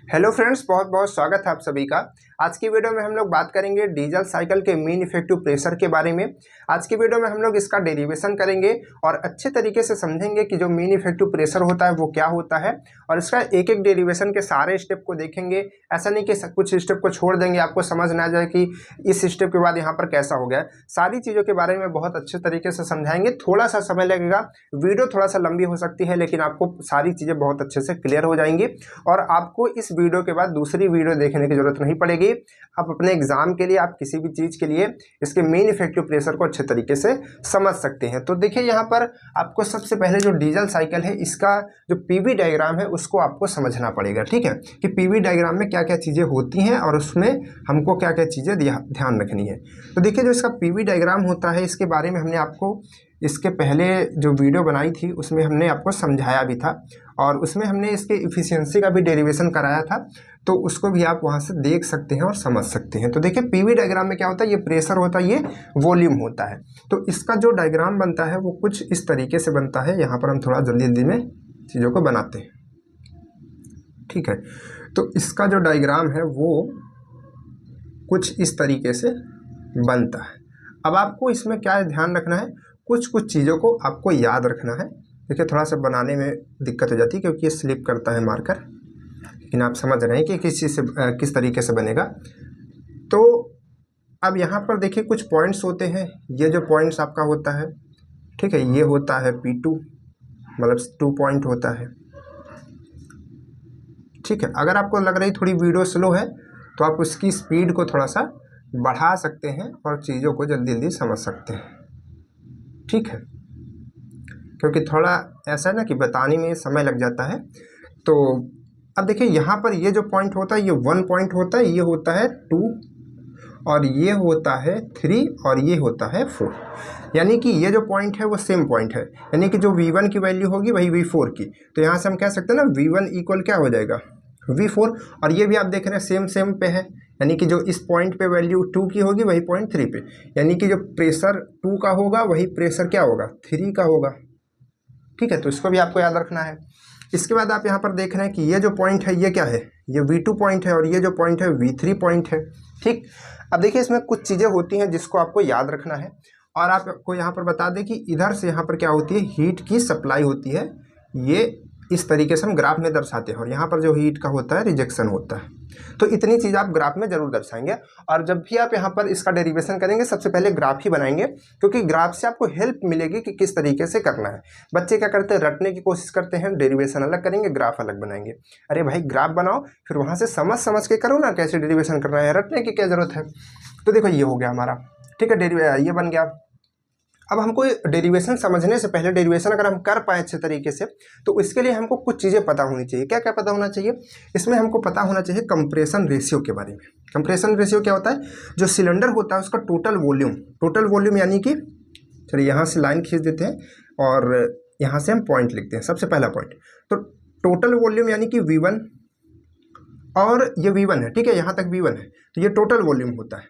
Hello friends, बहुत बहुत स्वागत है आप सभी का। आज की वीडियो में हम लोग बात करेंगे डीजल साइकिल के मीन इफेक्टिव प्रेशर के बारे में। आज की वीडियो में हम लोग इसका डेरिवेशन करेंगे और अच्छे तरीके से समझेंगे कि जो मीन इफेक्टिव प्रेशर होता है वो क्या होता है, और इसका एक एक डेरिवेशन के सारे स्टेप को देखेंगे। ऐसा नहीं कि कुछ स्टेप को छोड़ देंगे, आपको समझ ना आ जाए कि इस स्टेप के बाद यहाँ पर कैसा हो गया। सारी चीज़ों के बारे में बहुत अच्छे तरीके से समझाएंगे। थोड़ा सा समय लगेगा, वीडियो थोड़ा सा लंबी हो सकती है, लेकिन आपको सारी चीज़ें बहुत अच्छे से क्लियर हो जाएंगी और आपको इस वीडियो के बाद दूसरी वीडियो देखने की जरूरत नहीं पड़ेगी। आप अपने एग्जाम के लिए, आप किसी भी चीज़ के लिए इसके मेन इफेक्टिव प्रेशर को अच्छे तरीके से समझ सकते हैं। तो देखिए, यहाँ पर आपको सबसे पहले जो डीजल साइकिल है इसका जो पीवी डायग्राम है उसको आपको समझना पड़ेगा। ठीक है, कि पीवी डायग्राम में क्या क्या चीज़ें होती हैं और उसमें हमको क्या क्या चीज़ें ध्यान रखनी है। तो देखिए, जो इसका पीवी डायग्राम होता है इसके बारे में हमने आपको इसके पहले जो वीडियो बनाई थी उसमें हमने आपको समझाया भी था, और उसमें हमने इसके इफ़िशियंसी का भी डेरिवेशन कराया था, तो उसको भी आप वहाँ से देख सकते हैं और समझ सकते हैं। तो देखिए, पीवी डायग्राम में क्या होता है, ये प्रेशर होता है, ये वॉल्यूम होता है। तो इसका जो डायग्राम बनता है वो कुछ इस तरीके से बनता है। यहाँ पर हम थोड़ा जल्दी जल्दी में चीज़ों को बनाते हैं। ठीक है, तो इसका जो डायग्राम है वो कुछ इस तरीके से बनता है। अब आपको इसमें क्या ध्यान रखना है, कुछ चीज़ों को आपको याद रखना है। देखिए, थोड़ा सा बनाने में दिक्कत हो जाती है क्योंकि ये स्लिप करता है मार्कर, लेकिन आप समझ रहे हैं कि किस चीज़ से किस तरीके से बनेगा। तो अब यहाँ पर देखिए, कुछ पॉइंट्स होते हैं। ये जो पॉइंट्स आपका होता है, ठीक है, ये होता है P2, मतलब 2 पॉइंट होता है। ठीक है, अगर आपको लग रही थोड़ी वीडियो स्लो है तो आप उसकी स्पीड को थोड़ा सा बढ़ा सकते हैं और चीज़ों को जल्दी जल्दी समझ सकते हैं। ठीक है, क्योंकि थोड़ा ऐसा है ना कि बताने में समय लग जाता है। तो अब देखिए, यहाँ पर ये जो पॉइंट होता है ये 1 पॉइंट होता है, ये होता है 2, और ये होता है 3, और ये होता है 4। यानी कि ये जो पॉइंट है वो सेम पॉइंट है, यानी कि जो V1 की वैल्यू होगी वही V4 की। तो यहाँ से हम कह सकते हैं ना, V1 इक्वल क्या हो जाएगा, V4। और ये भी आप देख रहे हैं सेम पे है, यानी कि जो इस पॉइंट पे वैल्यू 2 की होगी वही पॉइंट 3 पे, यानी कि जो प्रेशर 2 का होगा वही प्रेशर क्या होगा, 3 का होगा। ठीक है, तो इसको भी आपको याद रखना है। इसके बाद आप यहाँ पर देख रहे हैं कि ये जो पॉइंट है ये क्या है, ये V2 पॉइंट है, और ये जो पॉइंट है V3 पॉइंट है। ठीक, अब देखिए, इसमें कुछ चीज़ें होती हैं जिसको आपको याद रखना है, और आपको यहाँ पर बता दें कि इधर से यहाँ पर क्या होती है, हीट की सप्लाई होती है। ये इस तरीके से हम ग्राफ में दर्शाते हैं, और यहाँ पर जो हीट का होता है रिजेक्शन होता है। तो इतनी चीज़ आप ग्राफ में जरूर दर्शाएंगे, और जब भी आप यहाँ पर इसका डेरिवेशन करेंगे सबसे पहले ग्राफ ही बनाएंगे, क्योंकि ग्राफ से आपको हेल्प मिलेगी कि किस तरीके से करना है। बच्चे क्या करते हैं, रटने की कोशिश करते हैं, डेरिवेशन अलग करेंगे, ग्राफ अलग बनाएंगे। अरे भाई, ग्राफ बनाओ, फिर वहाँ से समझ समझ के करो ना कैसे डेरिवेशन करना है, रटने की क्या जरूरत है। तो देखो, ये हो गया हमारा। ठीक है, ये बन गया। अब हमको डेरिवेशन समझने से पहले, डेरिवेशन अगर हम कर पाए अच्छे तरीके से, तो इसके लिए हमको कुछ चीज़ें पता होनी चाहिए। क्या क्या पता होना चाहिए, इसमें हमको पता होना चाहिए कंप्रेशन रेशियो के बारे में। कंप्रेशन रेशियो क्या होता है, जो सिलेंडर होता है उसका टोटल वॉल्यूम यानी कि, चलिए यहाँ से लाइन खींच देते हैं और यहाँ से हम पॉइंट लिखते हैं। सबसे पहला पॉइंट, तो टोटल वॉल्यूम यानी कि V1, और ये V1 है। ठीक है, यहाँ तक V1 है, तो ये टोटल वॉल्यूम होता है।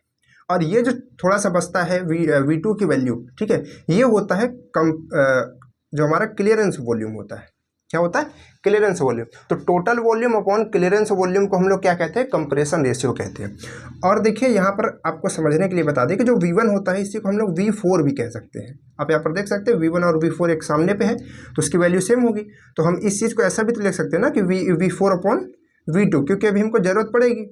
और ये जो थोड़ा सा बचता है V2 की वैल्यू, ठीक है, ये होता है जो हमारा क्लियरेंस वॉल्यूम होता है। क्या होता है, क्लियरेंस वॉल्यूम। तो total volume upon clearance volume को हम लोग क्या कहते हैं, कंप्रेशन रेशियो कहते हैं। और देखिए, यहाँ पर आपको समझने के लिए बता दें कि जो V1 होता है इसी को हम लोग V4 भी कह सकते हैं। आप यहाँ पर देख सकते हैं V1 और V4 एक सामने पे है, तो उसकी वैल्यू सेम होगी। तो हम इस चीज़ को ऐसा भी तो लिख सकते हैं ना कि V4 अपॉन V2, क्योंकि अभी हमको जरूरत पड़ेगी।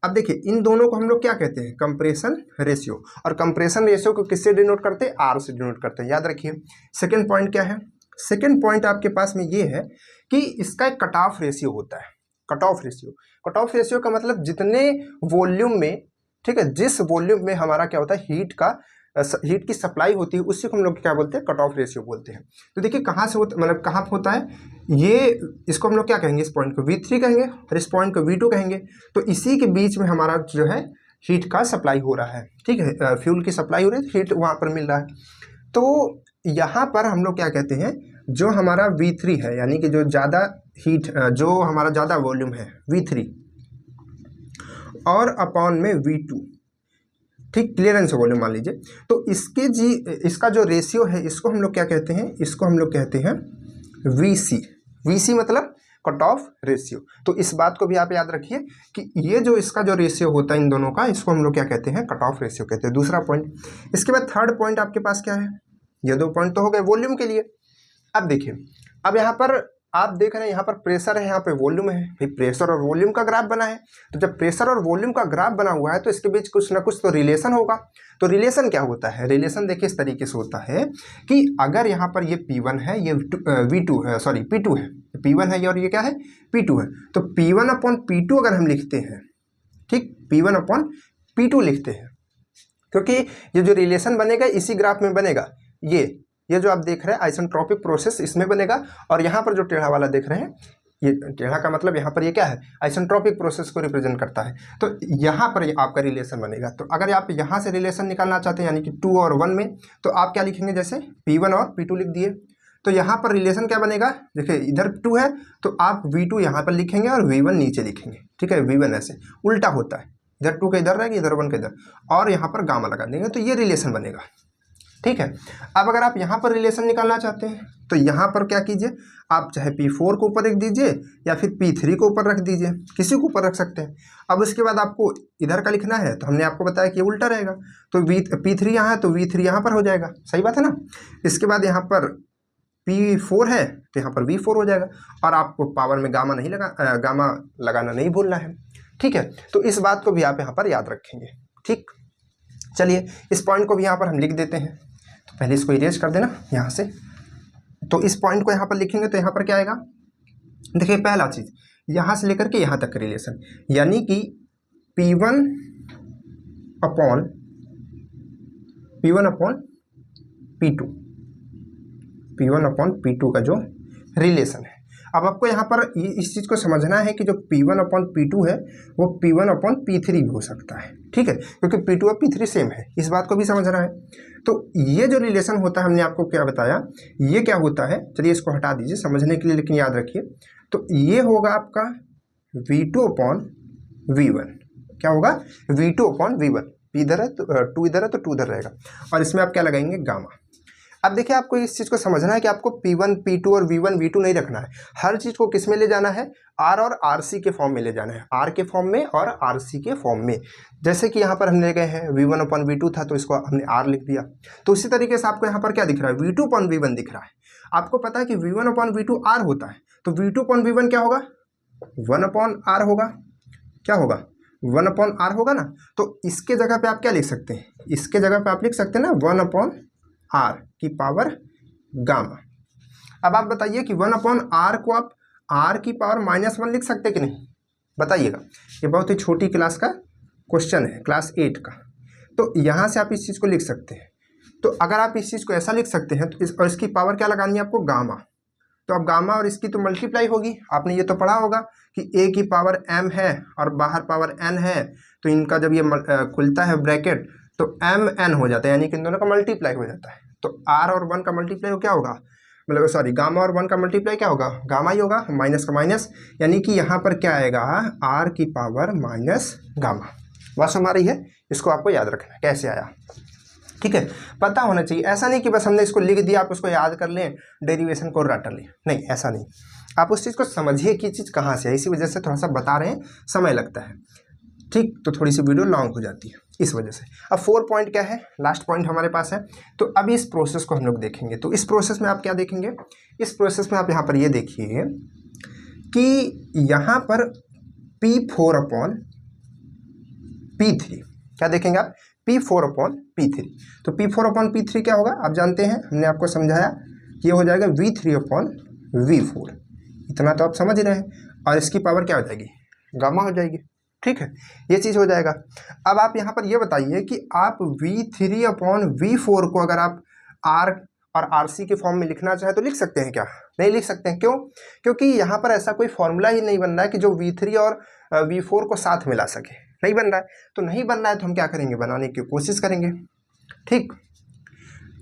अब देखिए, इन दोनों को हम लोग क्या कहते हैं, कंप्रेशन रेशियो। और कंप्रेशन रेशियो को किससे डिनोट करते हैं, R से डिनोट करते हैं, याद रखिए। सेकंड पॉइंट क्या है, सेकंड पॉइंट आपके पास में ये है कि इसका एक कट ऑफ रेशियो होता है। कट ऑफ रेशियो का मतलब जितने वॉल्यूम में, ठीक है, जिस वॉल्यूम में हमारा क्या होता है, हीट की सप्लाई होती है, उसी को हम लोग क्या बोलते हैं, कट ऑफ रेशियो बोलते हैं। तो देखिए, कहाँ से होता, मतलब कहाँ पे होता है ये, इसको हम लोग क्या कहेंगे, इस पॉइंट को V3 कहेंगे और इस पॉइंट को V2 कहेंगे। तो इसी के बीच में हमारा जो है हीट का सप्लाई हो रहा है। ठीक है, फ्यूल की सप्लाई हो रही है, हीट वहाँ पर मिल रहा है। तो यहाँ पर हम लोग क्या कहते हैं, जो हमारा V3 है, यानी कि जो ज़्यादा हीट, जो हमारा ज़्यादा वॉल्यूम है V3, और अपॉन में V2, ठीक, क्लियरेंस वॉल्यूम मान लीजिए। तो इसका जो रेशियो है इसको हम लोग क्या कहते हैं, इसको हम लोग कहते हैं VC। VC मतलब कट ऑफ रेशियो। तो इस बात को भी आप याद रखिए कि ये जो इसका जो रेशियो होता है इन दोनों का, इसको हम लोग क्या कहते हैं, कट ऑफ रेशियो कहते हैं। दूसरा पॉइंट, इसके बाद थर्ड पॉइंट आपके पास क्या है, ये 2 पॉइंट तो हो गए वॉल्यूम के लिए। अब देखिए, अब यहाँ पर आप देख रहे हैं यहाँ पर प्रेशर है, यहाँ पे वॉल्यूम है, भाई प्रेशर और वॉल्यूम का ग्राफ बना है। तो जब प्रेशर और वॉल्यूम का ग्राफ बना हुआ है तो इसके बीच कुछ ना कुछ तो रिलेशन होगा। तो रिलेशन क्या होता है, रिलेशन देखिए इस तरीके से होता है कि अगर यहाँ पर ये P1 है, ये V2 है, सॉरी P2 है, P1 है और ये क्या है, P2 है। तो P1 अपॉन P2 अगर हम लिखते हैं, ठीक, P1 अपॉन P2 लिखते हैं, क्योंकि ये जो रिलेशन बनेगा इसी ग्राफ में बनेगा। ये जो आप देख रहे हैं आइसेंट्रोपिक प्रोसेस, इसमें बनेगा। और यहाँ पर जो टेढ़ा वाला देख रहे हैं, ये टेढ़ा का मतलब यहाँ पर ये क्या है, आइसेंट्रोपिक प्रोसेस को रिप्रेजेंट करता है। तो यहाँ पर ये आपका रिलेशन बनेगा। तो अगर आप यहाँ से रिलेशन निकालना चाहते हैं यानी कि 2 और 1 में, तो आप क्या लिखेंगे, जैसे P1 और P2 लिख दिए। तो यहाँ पर रिलेशन क्या बनेगा, देखिए इधर 2 है तो आप V2 यहाँ पर लिखेंगे और V1 नीचे लिखेंगे, ठीक है। V1 ऐसे उल्टा होता है, इधर 2 का इधर रहेगा, इधर 1 का इधर, और यहाँ पर गामा लगा देंगे, तो ये रिलेशन बनेगा, ठीक है। अब अगर आप यहाँ पर रिलेशन निकालना चाहते हैं तो यहाँ पर क्या कीजिए, आप चाहे P4 को ऊपर रख दीजिए या फिर P3 को ऊपर रख दीजिए, किसी को ऊपर रख सकते हैं। अब उसके बाद आपको इधर का लिखना है, तो हमने आपको बताया कि ये उल्टा रहेगा। तो P3 यहाँ है तो V3 यहाँ पर हो जाएगा, सही बात है ना। इसके बाद यहाँ पर P4 है तो यहाँ पर V4 हो जाएगा। और आपको पावर में गामा लगाना नहीं भूलना है, ठीक है। तो इस बात को भी आप यहाँ पर याद रखेंगे, ठीक। चलिए इस पॉइंट को भी यहाँ पर हम लिख देते हैं। तो पहले इसको इरेज कर देना यहाँ से। तो इस पॉइंट को यहाँ पर लिखेंगे तो यहाँ पर क्या आएगा, देखिए पहला चीज़ यहाँ से लेकर के यहाँ तक रिलेशन, यानी कि P1 upon P1 upon P2 का जो रिलेशन है। अब आपको यहाँ पर इस चीज़ को समझना है कि जो P1 अपॉन P2 है वो P1 अपॉन P3 भी हो सकता है, ठीक है, क्योंकि P2 और P3 सेम है, इस बात को भी समझना है। तो ये जो रिलेशन होता है, हमने आपको क्या बताया, ये क्या होता है, चलिए इसको हटा दीजिए समझने के लिए, लेकिन याद रखिए। तो ये होगा आपका V2 अपॉन V1, क्या होगा, V2 अपॉन V1। इधर है तो 2 इधर है तो 2 इधर रहेगा, और इसमें आप क्या लगाएंगे, गामा। अब देखिए आपको इस चीज़ को समझना है कि आपको P1 P2 और V1 V2 नहीं रखना है, हर चीज़ को किस में ले जाना है, R और RC के फॉर्म में ले जाना है, R के फॉर्म में और RC के फॉर्म में। जैसे कि यहाँ पर हम ले गए हैं V1 अपॉन V2 था तो इसको हमने R लिख दिया। तो उसी तरीके से आपको यहाँ पर क्या दिख रहा है, V2 अपॉन V1 दिख रहा है। आपको पता है कि V1 अपॉन V2 R होता है, तो V2 अपॉन V1 क्या होगा, 1 अपॉन R होगा, क्या होगा, 1 अपॉन R होगा ना। तो इसके जगह पे आप क्या लिख सकते हैं, इसके जगह पे आप लिख सकते हैं ना 1 अपॉन R की पावर गामा। अब आप बताइए कि 1 अपॉन R को आप R की पावर -1 लिख सकते कि नहीं, बताइएगा। ये बहुत ही छोटी क्लास का क्वेश्चन है, क्लास 8 का। तो यहाँ से आप इस चीज़ को लिख सकते हैं। तो अगर आप इस चीज़ को ऐसा लिख सकते हैं तो और इसकी पावर क्या लगानी है आपको, गामा। तो अब गामा और इसकी तो मल्टीप्लाई होगी, आपने ये तो पढ़ा होगा कि A की पावर m है और बाहर पावर n है, तो इनका जब ये खुलता है ब्रैकेट तो mn हो जाता है, यानी कि इन दोनों का मल्टीप्लाई हो जाता है। तो R और 1 का मल्टीप्लाई क्या होगा, मतलब सॉरी गामा और 1 का मल्टीप्लाई क्या होगा, गामा ही होगा, माइनस का माइनस, यानी कि यहाँ पर क्या आएगा, R की पावर माइनस गामा। बात समझ आ रही है, इसको आपको याद रखना है कैसे आया, ठीक है, पता होना चाहिए। ऐसा नहीं कि बस हमने इसको लिख दिया आप उसको याद कर लें, डेरिवेशन को रट लें, नहीं ऐसा नहीं। आप उस चीज़ को समझिए कि चीज़ कहाँ से है, इसी वजह से थोड़ा सा बता रहे हैं, समय लगता है, ठीक। तो थोड़ी सी वीडियो लॉन्ग हो जाती है इस वजह से। अब 4 पॉइंट क्या है, लास्ट पॉइंट हमारे पास है। तो अभी इस प्रोसेस को हम लोग देखेंगे। तो इस प्रोसेस में आप क्या देखेंगे, इस प्रोसेस में आप यहाँ पर ये देखिए कि यहाँ पर P4 अपॉन P3 क्या देखेंगे आप, P4 अपॉन P3। तो P4 अपॉन P3 क्या होगा, आप जानते हैं, हमने आपको समझाया, ये हो जाएगा V3 अपॉन V4। इतना तो आप समझ रहे हैं, और इसकी पावर क्या हो जाएगी, गामा हो जाएगी, ठीक है, ये चीज़ हो जाएगा। अब आप यहाँ पर ये बताइए कि आप V3 अपॉन V4 को अगर आप R और RC के फॉर्म में लिखना चाहें तो लिख सकते हैं क्या, नहीं लिख सकते हैं, क्यों, क्योंकि यहाँ पर ऐसा कोई फॉर्मूला ही नहीं बन रहा है कि जो V3 और V4 को साथ मिला सके, नहीं बन रहा है। तो नहीं बन रहा है तो हम क्या करेंगे, बनाने की कोशिश करेंगे, ठीक।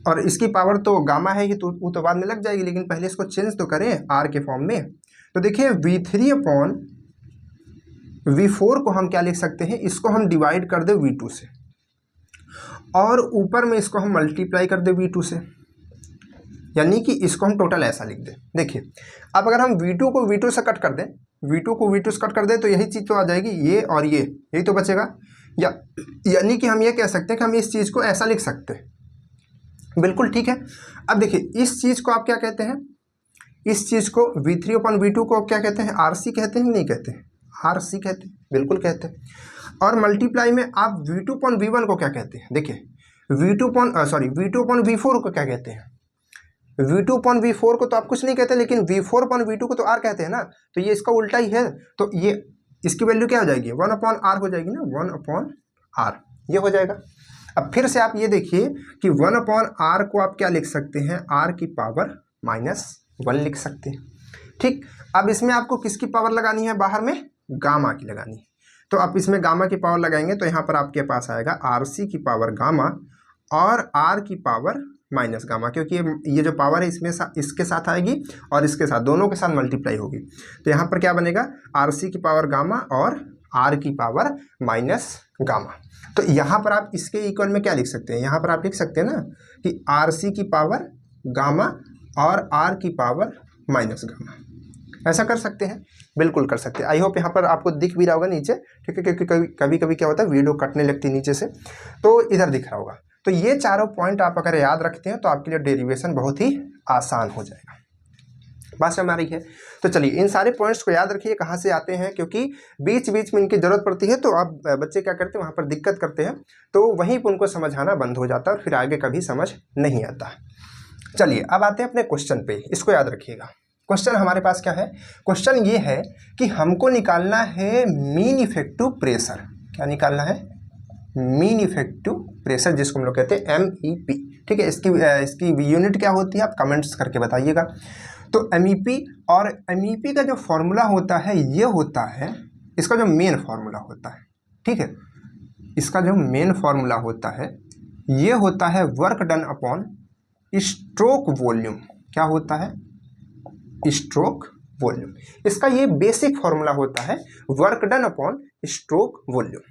और इसकी पावर तो गामा है ही, तो वो तो बाद में लग जाएगी, लेकिन पहले इसको चेंज तो करें R के फॉर्म में। तो देखिए V3 अपॉन V4 को हम क्या लिख सकते हैं, इसको हम डिवाइड कर दे V2 से, और ऊपर में इसको हम मल्टीप्लाई कर दे V2 से, यानी कि इसको हम टोटल ऐसा लिख दें। देखिए अब अगर हम V2 को V2 से कट कर दें, V2 को V2 से कट कर दें तो यही चीज़ तो आ जाएगी, ये और ये, यही तो बचेगा। यानी कि हम ये कह सकते हैं कि हम इस चीज़ को ऐसा लिख सकते हैं। बिल्कुल ठीक है। अब देखिए इस चीज़ को आप क्या कहते हैं, इस चीज़ को V3/V2 को क्या कहते हैं, RC कहते हैं, नहीं कहते हैं, RC कहते हैं, बिल्कुल कहते हैं। और मल्टीप्लाई में आप V2/V1 को क्या कहते हैं, देखिए V2/V4 को क्या कहते हैं, V2/V4 को तो आप कुछ नहीं कहते, लेकिन V4/V2 को तो R कहते हैं ना, तो ये इसका उल्टा ही है। तो ये इसकी वैल्यू क्या हो जाएगी, 1/R हो जाएगी ना, 1/R ये हो जाएगा। अब फिर से आप ये देखिए कि 1/R को आप क्या लिख सकते हैं, R की पावर -1 लिख सकते हैं। ठीक, अब इसमें आपको किसकी पावर लगानी है, बाहर में गामा की लगानी है। तो आप इसमें गामा की पावर लगाएंगे तो यहाँ पर आपके पास आएगा RC की पावर गामा और R की पावर माइनस गामा, क्योंकि ये जो पावर है इसमें इसके साथ आएगी और इसके साथ, दोनों के साथ मल्टीप्लाई होगी। तो यहाँ पर क्या बनेगा, RC की पावर गामा और R की पावर माइनस गामा। तो यहाँ पर आप इसके इक्वल में क्या लिख सकते हैं, यहाँ पर आप लिख सकते हैं ना कि RC की पावर गामा और R की पावर माइनस गामा, ऐसा कर सकते हैं, बिल्कुल कर सकते हैं। आई होप यहाँ पर आपको दिख भी रहा होगा नीचे, ठीक है, क्योंकि कभी कभी क्या होता है वीडियो कटने लगती है नीचे से, तो इधर दिख रहा होगा। तो ये चारों पॉइंट आप अगर याद रखते हैं तो आपके लिए डेरिवेशन बहुत ही आसान हो जाएगा। बात समझ आ रही है। तो चलिए इन सारे पॉइंट्स को याद रखिए कहाँ से आते हैं, क्योंकि बीच बीच में इनकी जरूरत पड़ती है। तो आप बच्चे क्या करते हैं, वहाँ पर दिक्कत करते हैं, तो वहीं पर उनको समझाना बंद हो जाता है और फिर आगे कभी समझ नहीं आता। चलिए अब आते हैं अपने क्वेश्चन पे, इसको याद रखिएगा। क्वेश्चन हमारे पास क्या है, क्वेश्चन ये है कि हमको निकालना है मीन इफेक्टिव प्रेशर। क्या निकालना है, मीन इफेक्टिव प्रेशर, जिसको हम लोग कहते हैं MEP। ठीक है, इसकी यूनिट क्या होती है आप कमेंट्स करके बताइएगा। तो MEP, और MEP का जो फॉर्मूला होता है ये होता है, इसका जो मेन फॉर्मूला होता है, ठीक है, इसका जो मेन फॉर्मूला होता है ये होता है work done upon stroke volume. क्या होता है, स्ट्रोक वॉल्यूम। इसका ये बेसिक फॉर्मूला होता है work done upon stroke volume.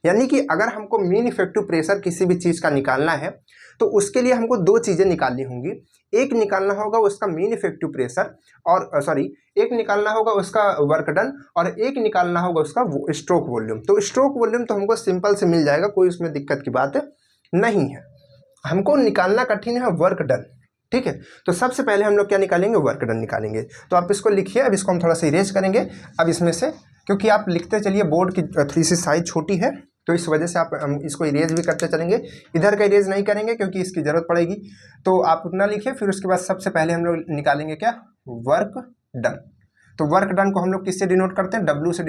यानी कि अगर हमको मीन इफेक्टिव प्रेशर किसी भी चीज़ का निकालना है तो उसके लिए हमको दो चीज़ें निकालनी होंगी। एक निकालना होगा उसका मीन इफेक्टिव प्रेशर, और एक निकालना होगा उसका वर्क डन, और एक निकालना होगा उसका स्ट्रोक वॉल्यूम। तो स्ट्रोक वॉल्यूम तो हमको सिंपल से मिल जाएगा, कोई उसमें दिक्कत की बात नहीं है। हमको निकालना कठिन है वर्क डन। ठीक है, तो सबसे पहले हम लोग क्या निकालेंगे, वर्क डन निकालेंगे। तो आप इसको लिखिए। अब इसको हम थोड़ा सा इरेज करेंगे। अब इसमें से, क्योंकि आप लिखते चलिए, बोर्ड की थोड़ी सी साइज छोटी है तो इस वजह से हम इसको इरेज भी करते चलेंगे। इधर का इरेज नहीं करेंगे क्योंकि इसकी ज़रूरत पड़ेगी। तो आप उतना लिखिए। फिर उसके बाद सबसे पहले हम लोग निकालेंगे क्या, वर्क डन। तो वर्क डन को हम लोग किससे डिनोट करते हैं, W से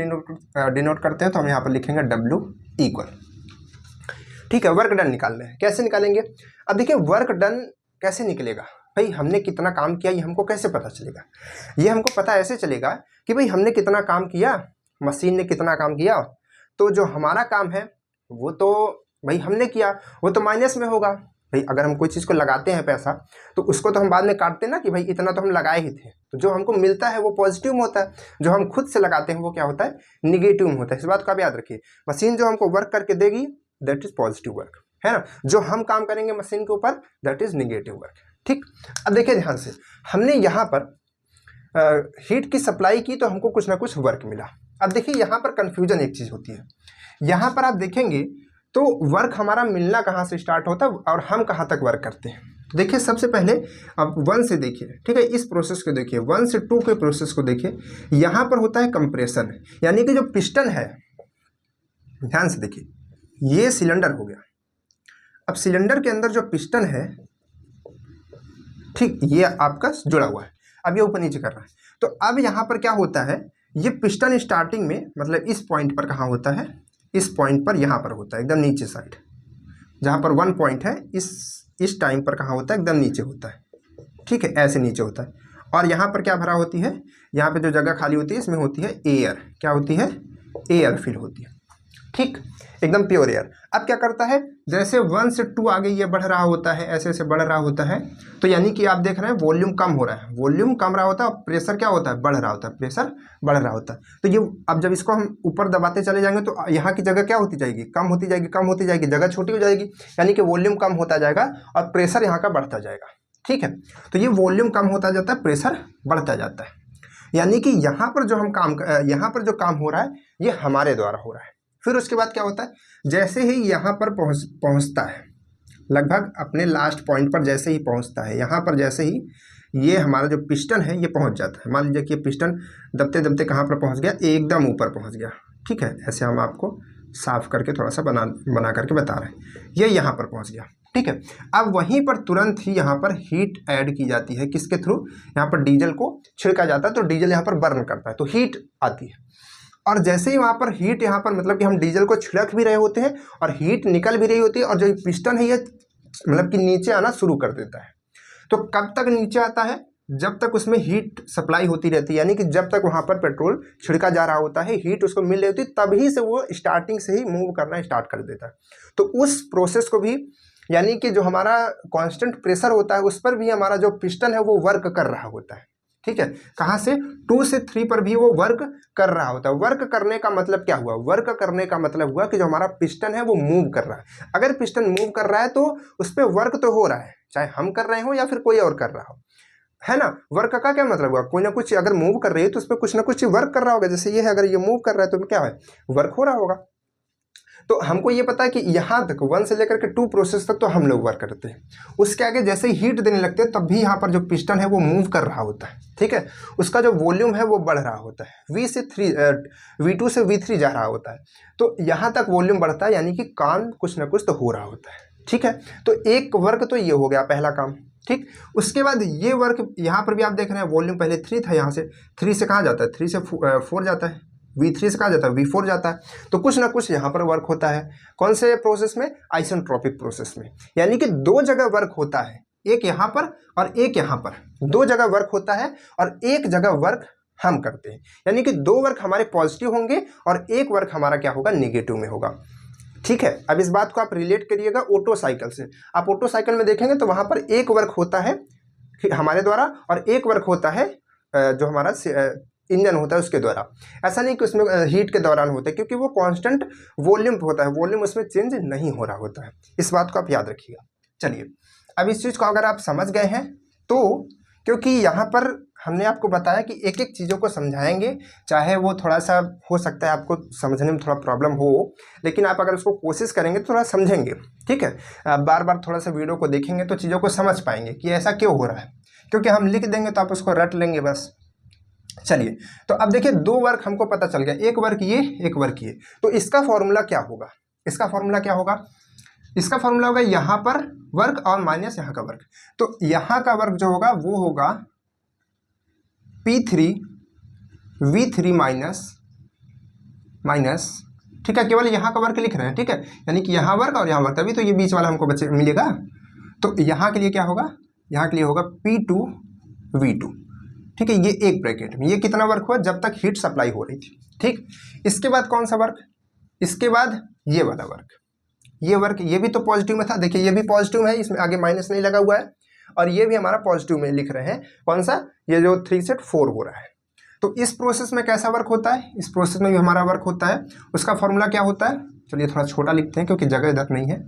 डिनोट करते हैं। तो हम यहाँ पर लिखेंगे W इक्वल। ठीक है, वर्क डन निकालना है। कैसे निकालेंगे, अब देखिए वर्क डन कैसे निकलेगा भाई, हमने कितना काम किया ये हमको कैसे पता चलेगा। ये हमको पता ऐसे चलेगा कि भाई हमने कितना काम किया, मशीन ने कितना काम किया, तो जो हमारा काम है वो तो भाई हमने किया, वो तो माइनस में होगा। भाई अगर हम कोई चीज़ को लगाते हैं पैसा तो उसको तो हम बाद में काटते हैं ना कि भाई इतना तो हम लगाए ही थे। तो जो हमको मिलता है वो पॉजिटिव में होता है, जो हम खुद से लगाते हैं वो क्या होता है, निगेटिव में होता है। इस बात को आप याद रखिए। मशीन जो हमको वर्क करके देगी दैट इज पॉजिटिव वर्क, है ना। जो हम काम करेंगे मशीन के ऊपर दैट इज निगेटिव वर्क। ठीक, अब देखिए ध्यान से, हमने यहाँ पर हीट की सप्लाई की तो हमको कुछ ना कुछ वर्क मिला। अब देखिए यहाँ पर कंफ्यूजन एक चीज़ होती है। यहाँ पर आप देखेंगे तो वर्क हमारा मिलना कहाँ से स्टार्ट होता है और हम कहाँ तक वर्क करते हैं। तो देखिए सबसे पहले आप 1 से देखिए, ठीक है, इस प्रोसेस को देखिए, 1 से 2 के प्रोसेस को देखिए। यहाँ पर होता है कंप्रेशन, यानी कि जो पिस्टन है, ध्यान से देखिए, ये सिलेंडर हो गया। अब सिलेंडर के अंदर जो पिस्टन है, ठीक, ये आपका जुड़ा हुआ है। अब ये ऊपर नीचे कर रहा है। तो अब यहाँ पर क्या होता है, ये पिस्टन स्टार्टिंग में, मतलब इस पॉइंट पर कहाँ होता है, इस पॉइंट पर यहाँ पर होता है, एकदम नीचे साइड, जहाँ पर 1 पॉइंट है, इस टाइम पर कहाँ होता है, एकदम नीचे होता है। ठीक है, ऐसे नीचे होता है। और यहाँ पर क्या भरा होती है, यहाँ पे जो जगह खाली होती है इसमें होती है एयर। क्या होती है, एयर फिल होती है। ठीक, एकदम प्योर एयर। अब क्या करता है, जैसे 1 से 2 आगे ये बढ़ रहा होता है, ऐसे ऐसे बढ़ रहा होता है, तो यानी कि आप देख रहे हैं वॉल्यूम कम हो रहा है, वॉल्यूम कम रहा होता है, और प्रेशर क्या होता है, बढ़ रहा होता है, प्रेशर बढ़ रहा होता है। तो ये अब जब इसको हम ऊपर दबाते चले जाएंगे तो यहाँ की जगह क्या होती जाएगी, कम होती जाएगी, कम होती जाएगी, जगह छोटी हो जाएगी, यानी कि वॉल्यूम कम होता जाएगा और प्रेशर यहाँ का बढ़ता जाएगा। ठीक है। तो ये वॉल्यूम कम होता जाता है, प्रेशर बढ़ता जाता है, यानी कि यहाँ पर जो काम हो रहा है ये हमारे द्वारा हो रहा है। फिर उसके बाद क्या होता है, जैसे ही यहाँ पर पहुँचता है, लगभग अपने लास्ट पॉइंट पर जैसे ही पहुँचता है, यहाँ पर जैसे ही ये हमारा जो पिस्टन है ये पहुँच जाता है, मान लीजिए कि ये पिस्टन दबते दबते कहाँ पर पहुँच गया, एकदम ऊपर पहुँच गया, ठीक है। ऐसे हम आपको साफ करके थोड़ा सा बना करके बता रहे हैं, ये यहाँ पर पहुँच गया, ठीक है। अब वहीं पर तुरंत ही यहाँ पर हीट ऐड की जाती है, किसके थ्रू, यहाँ पर डीजल को छिड़का जाता है, तो डीजल यहाँ पर बर्न करता है, तो हीट आती है। और जैसे ही वहाँ पर हीट, यहाँ पर मतलब कि हम डीजल को छिड़क भी रहे होते हैं और हीट निकल भी रही होती है, और जो पिस्टन है ये मतलब कि नीचे आना शुरू कर देता है। तो कब तक नीचे आता है, जब तक उसमें हीट सप्लाई होती रहती है, यानी कि जब तक वहाँ पर पेट्रोल छिड़का जा रहा होता है, हीट उसको मिल रही होती है, तभी से वो स्टार्टिंग से ही मूव करना स्टार्ट कर देता है। तो उस प्रोसेस को भी, यानी कि जो हमारा कांस्टेंट प्रेशर होता है उस पर भी हमारा जो पिस्टन है वो वर्क कर रहा होता है, ठीक है। कहाँ से, 2 से 3 पर भी वो वर्क कर रहा होता है। वर्क करने का मतलब क्या हुआ, वर्क करने का मतलब हुआ कि जो हमारा पिस्टन है वो मूव कर रहा है। अगर पिस्टन मूव कर रहा है तो उस पर वर्क तो हो रहा है, चाहे हम कर रहे हो या फिर कोई और कर रहा हो, है ना। वर्क का क्या मतलब हुआ, कोई ना कुछ अगर मूव कर रही है तो उस पर कुछ ना कुछ वर्क कर रहा होगा। जैसे ये है, अगर ये मूव कर रहा है तो क्या है, वर्क हो रहा होगा। तो हमको ये पता है कि यहाँ तक 1 से लेकर के 2 प्रोसेस तक तो हम लोग वर्क करते हैं। उसके आगे जैसे ही हीट देने लगते हैं तब भी यहाँ पर जो पिस्टन है वो मूव कर रहा होता है, ठीक है। उसका जो वॉल्यूम है वो बढ़ रहा होता है, V2 से V3 जा रहा होता है। तो यहाँ तक वॉल्यूम बढ़ता है, यानी कि काम कुछ ना कुछ तो हो रहा होता है, ठीक है। तो एक वर्क तो ये हो गया पहला काम, ठीक। उसके बाद ये वर्क यहाँ पर भी आप देख रहे हैं, वॉल्यूम पहले 3 था, यहाँ से 3 से कहाँ जाता है, 3 से 4 जाता है, V3 से कहाँ जाता है, V4 जाता है। तो कुछ ना कुछ यहाँ पर वर्क होता है। कौन से प्रोसेस में, आइसेंट्रोपिक प्रोसेस में, यानी कि 2 जगह वर्क होता है, एक यहाँ पर और एक यहाँ पर, 2 जगह वर्क होता है और एक जगह वर्क हम करते हैं। यानी कि 2 वर्क हमारे पॉजिटिव होंगे और एक वर्क हमारा क्या होगा, नेगेटिव में होगा, ठीक है। अब इस बात को आप रिलेट करिएगा ऑटो साइकिल से। आप ऑटो साइकिल में देखेंगे तो वहाँ पर एक वर्क होता है हमारे द्वारा और एक वर्क होता है जो हमारा इंजन होता है उसके द्वारा। ऐसा नहीं कि उसमें हीट के दौरान होता है, क्योंकि वो कांस्टेंट वॉल्यूम होता है, वॉल्यूम उसमें चेंज नहीं हो रहा होता है। इस बात को आप याद रखिएगा। चलिए, अब इस चीज़ को अगर आप समझ गए हैं तो, क्योंकि यहाँ पर हमने आपको बताया कि एक एक चीज़ों को समझाएंगे, चाहे वो थोड़ा सा हो सकता है आपको समझने में थोड़ा प्रॉब्लम हो, लेकिन आप अगर उसको कोशिश करेंगे तो थोड़ा समझेंगे, ठीक है। बार बार थोड़ा सा वीडियो को देखेंगे तो चीज़ों को समझ पाएंगे कि ऐसा क्यों हो रहा है, क्योंकि हम लिख देंगे तो आप उसको रट लेंगे बस। चलिए, तो अब देखिए 2 वर्क हमको पता चल गया, एक वर्क ये, एक वर्क ये। तो इसका फॉर्मूला क्या होगा, इसका फॉर्मूला क्या होगा, इसका फॉर्मूला होगा यहाँ पर वर्क और माइनस यहाँ का वर्क। तो यहाँ का वर्क जो होगा वो होगा P3 V3 माइनस, ठीक है। केवल यहाँ का वर्क लिख रहे हैं, ठीक है, यानी कि यहाँ वर्क और यहाँ वर्क, तभी तो ये बीच वाला हमको मिलेगा। तो यहाँ के लिए क्या होगा, यहाँ के लिए होगा P2 V2, ठीक है। ये एक ब्रैकेट में, ये कितना वर्क हुआ, जब तक हीट सप्लाई हो रही थी, ठीक। इसके बाद कौन सा वर्क, इसके बाद ये वाला वर्क, ये वर्क, ये भी तो पॉजिटिव में था, देखिए ये भी पॉजिटिव है, इसमें आगे माइनस नहीं लगा हुआ है, और ये भी हमारा पॉजिटिव में लिख रहे हैं। कौन सा, ये जो 3 से 4 हो रहा है। तो इस प्रोसेस में कैसा वर्क होता है, इस प्रोसेस में भी हमारा वर्क होता है। उसका फॉर्मूला क्या होता है, चलिए थोड़ा छोटा लिखते हैं क्योंकि जगह इधर नहीं है।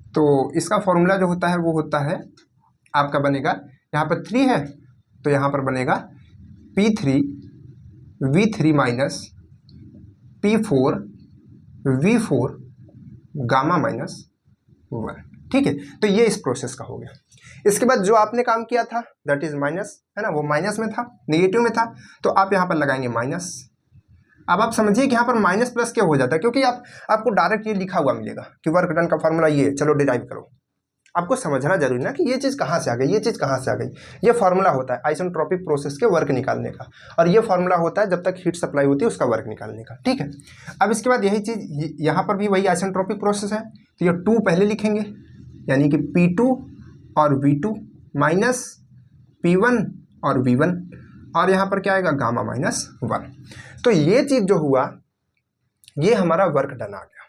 तो इसका फॉर्मूला जो होता है वो होता है आपका, बनेगा यहाँ पर 3 है तो यहाँ पर बनेगा P3 V3 minus P4 V4 gamma minus 1, ठीक है। तो ये इस प्रोसेस का हो गया। इसके बाद जो आपने काम किया था दैट इज माइनस, है ना, वो माइनस में था, नेगेटिव में था, तो आप यहाँ पर लगाएंगे माइनस। अब आप समझिए कि यहाँ पर माइनस प्लस क्या हो जाता है, क्योंकि आपको डायरेक्ट ये लिखा हुआ मिलेगा कि वर्क डन का फॉर्मूला ये, चलो डिराइव करो। आपको समझना जरूरी ना कि ये चीज़ कहाँ से आ गई, ये चीज़ कहाँ से आ गई। ये फार्मूला होता है आइसेंट्रोपिक प्रोसेस के वर्क निकालने का, और ये फार्मूला होता है जब तक हीट सप्लाई होती है उसका वर्क निकालने का, ठीक है। अब इसके बाद यही चीज़ यहाँ पर भी वही आइसेंट्रोपिक प्रोसेस है, तो ये 2 पहले लिखेंगे, यानी कि P2 और V2 माइनस P1 और V1, और यहाँ पर क्या आएगा, गामा माइनस 1। तो ये चीज़ जो हुआ ये हमारा वर्क डन आ गया,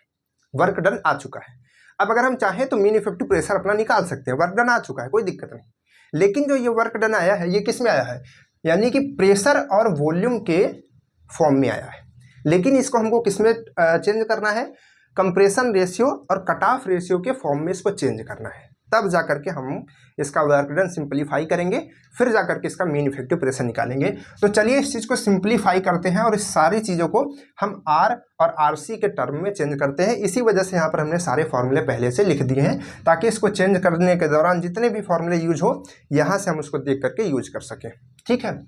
वर्क डन आ चुका है। अब अगर हम चाहें तो मीन इफेक्टिव प्रेशर अपना निकाल सकते हैं, वर्क डन आ चुका है, कोई दिक्कत नहीं। लेकिन जो ये वर्क डन आया है ये किस में आया है, यानी कि प्रेशर और वॉल्यूम के फॉर्म में आया है। लेकिन इसको हमको किस में चेंज करना है, कंप्रेशन रेशियो और कट ऑफ रेशियो के फॉर्म में इसको चेंज करना है, तब जा करके हम इसका वर्क डन सिंपलीफाई करेंगे, फिर जा करके इसका मीन इफेक्टिव प्रेशर निकालेंगे। तो चलिए इस चीज़ को सिंपलीफाई करते हैं और इस सारी चीज़ों को हम आर और आरसी के टर्म में चेंज करते हैं। इसी वजह से यहाँ पर हमने सारे फॉर्मूले पहले से लिख दिए हैं, ताकि इसको चेंज करने के दौरान जितने भी फॉर्मूले यूज हो यहाँ से हम उसको देख करके यूज कर सकें। ठीक है,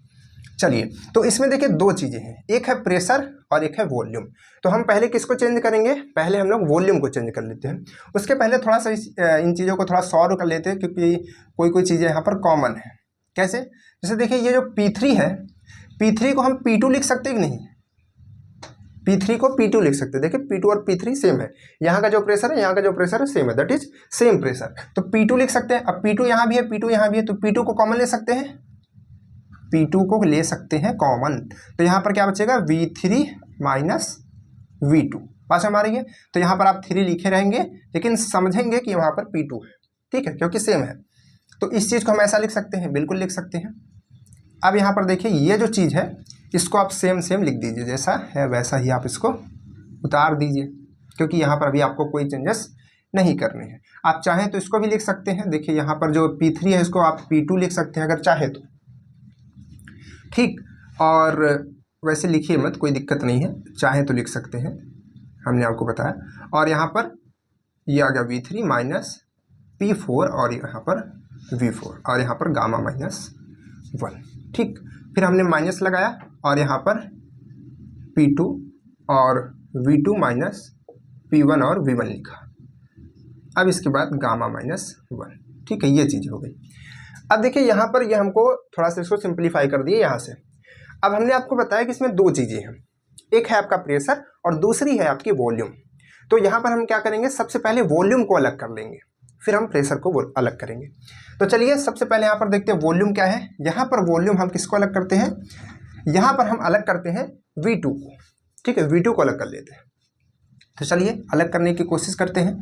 चलिए तो इसमें देखिए दो चीज़ें हैं, एक है प्रेशर और एक है वॉल्यूम। तो हम पहले किसको चेंज करेंगे, पहले हम लोग वॉल्यूम को चेंज कर लेते हैं। उसके पहले थोड़ा सा इन चीज़ों को थोड़ा सॉल्व कर लेते हैं, क्योंकि कोई चीज़ें यहाँ पर कॉमन है। कैसे, जैसे देखिए ये जो P3 है, P3 को हम P2 लिख सकते हैं कि नहीं, P3 को P2 लिख सकते हैं। देखिए P2 और P3 सेम है, यहाँ का जो प्रेशर है यहाँ का जो प्रेशर है सेम है, दैट इज सेम प्रेशर। तो P2 लिख सकते हैं। अब P2 यहाँ भी है, P2 यहाँ भी है, तो P2 को कॉमन ले सकते हैं, P2 को ले सकते हैं कॉमन। तो यहाँ पर क्या बचेगा, V3 माइनस V2, बात समझ आ रही है। तो यहाँ पर आप 3 लिखे रहेंगे, लेकिन समझेंगे कि वहाँ पर P2 है, ठीक है, क्योंकि सेम है। तो इस चीज़ को हम ऐसा लिख सकते हैं, बिल्कुल लिख सकते हैं। अब यहाँ पर देखिए ये जो चीज़ है इसको आप सेम लिख दीजिए, जैसा है वैसा ही आप इसको उतार दीजिए, क्योंकि यहाँ पर अभी आपको कोई चेंजेस नहीं करने हैं। आप चाहें तो इसको भी लिख सकते हैं, देखिए यहाँ पर जो P3 है इसको आप P2 लिख सकते हैं अगर चाहे तो, ठीक। और वैसे लिखिए मत, कोई दिक्कत नहीं है, चाहे तो लिख सकते हैं, हमने आपको बताया। और यहाँ पर ये आ गया V3 माइनस P4 और यहाँ पर V4 और यहाँ पर गामा माइनस 1, ठीक। फिर हमने माइनस लगाया और यहाँ पर P2 और V2 माइनस P1 और V1 लिखा। अब इसके बाद गामा माइनस 1, ठीक है, ये चीज़ हो गई। अब देखिए यहाँ पर ये हमको थोड़ा सा इसको सिंपलीफाई कर दिए यहाँ से। अब हमने आपको बताया कि इसमें दो चीज़ें हैं, एक है आपका प्रेशर और दूसरी है आपकी वॉल्यूम। तो यहाँ पर हम क्या करेंगे, सबसे पहले वॉल्यूम को अलग कर लेंगे, फिर हम प्रेशर को अलग करेंगे। तो चलिए सबसे पहले यहाँ पर देखते हैं वॉल्यूम क्या है। यहाँ पर वॉल्यूम हम किसको अलग करते हैं, यहाँ पर हम अलग करते हैं V2 को, ठीक है, V2 को अलग कर लेते हैं। तो चलिए अलग करने की कोशिश करते हैं।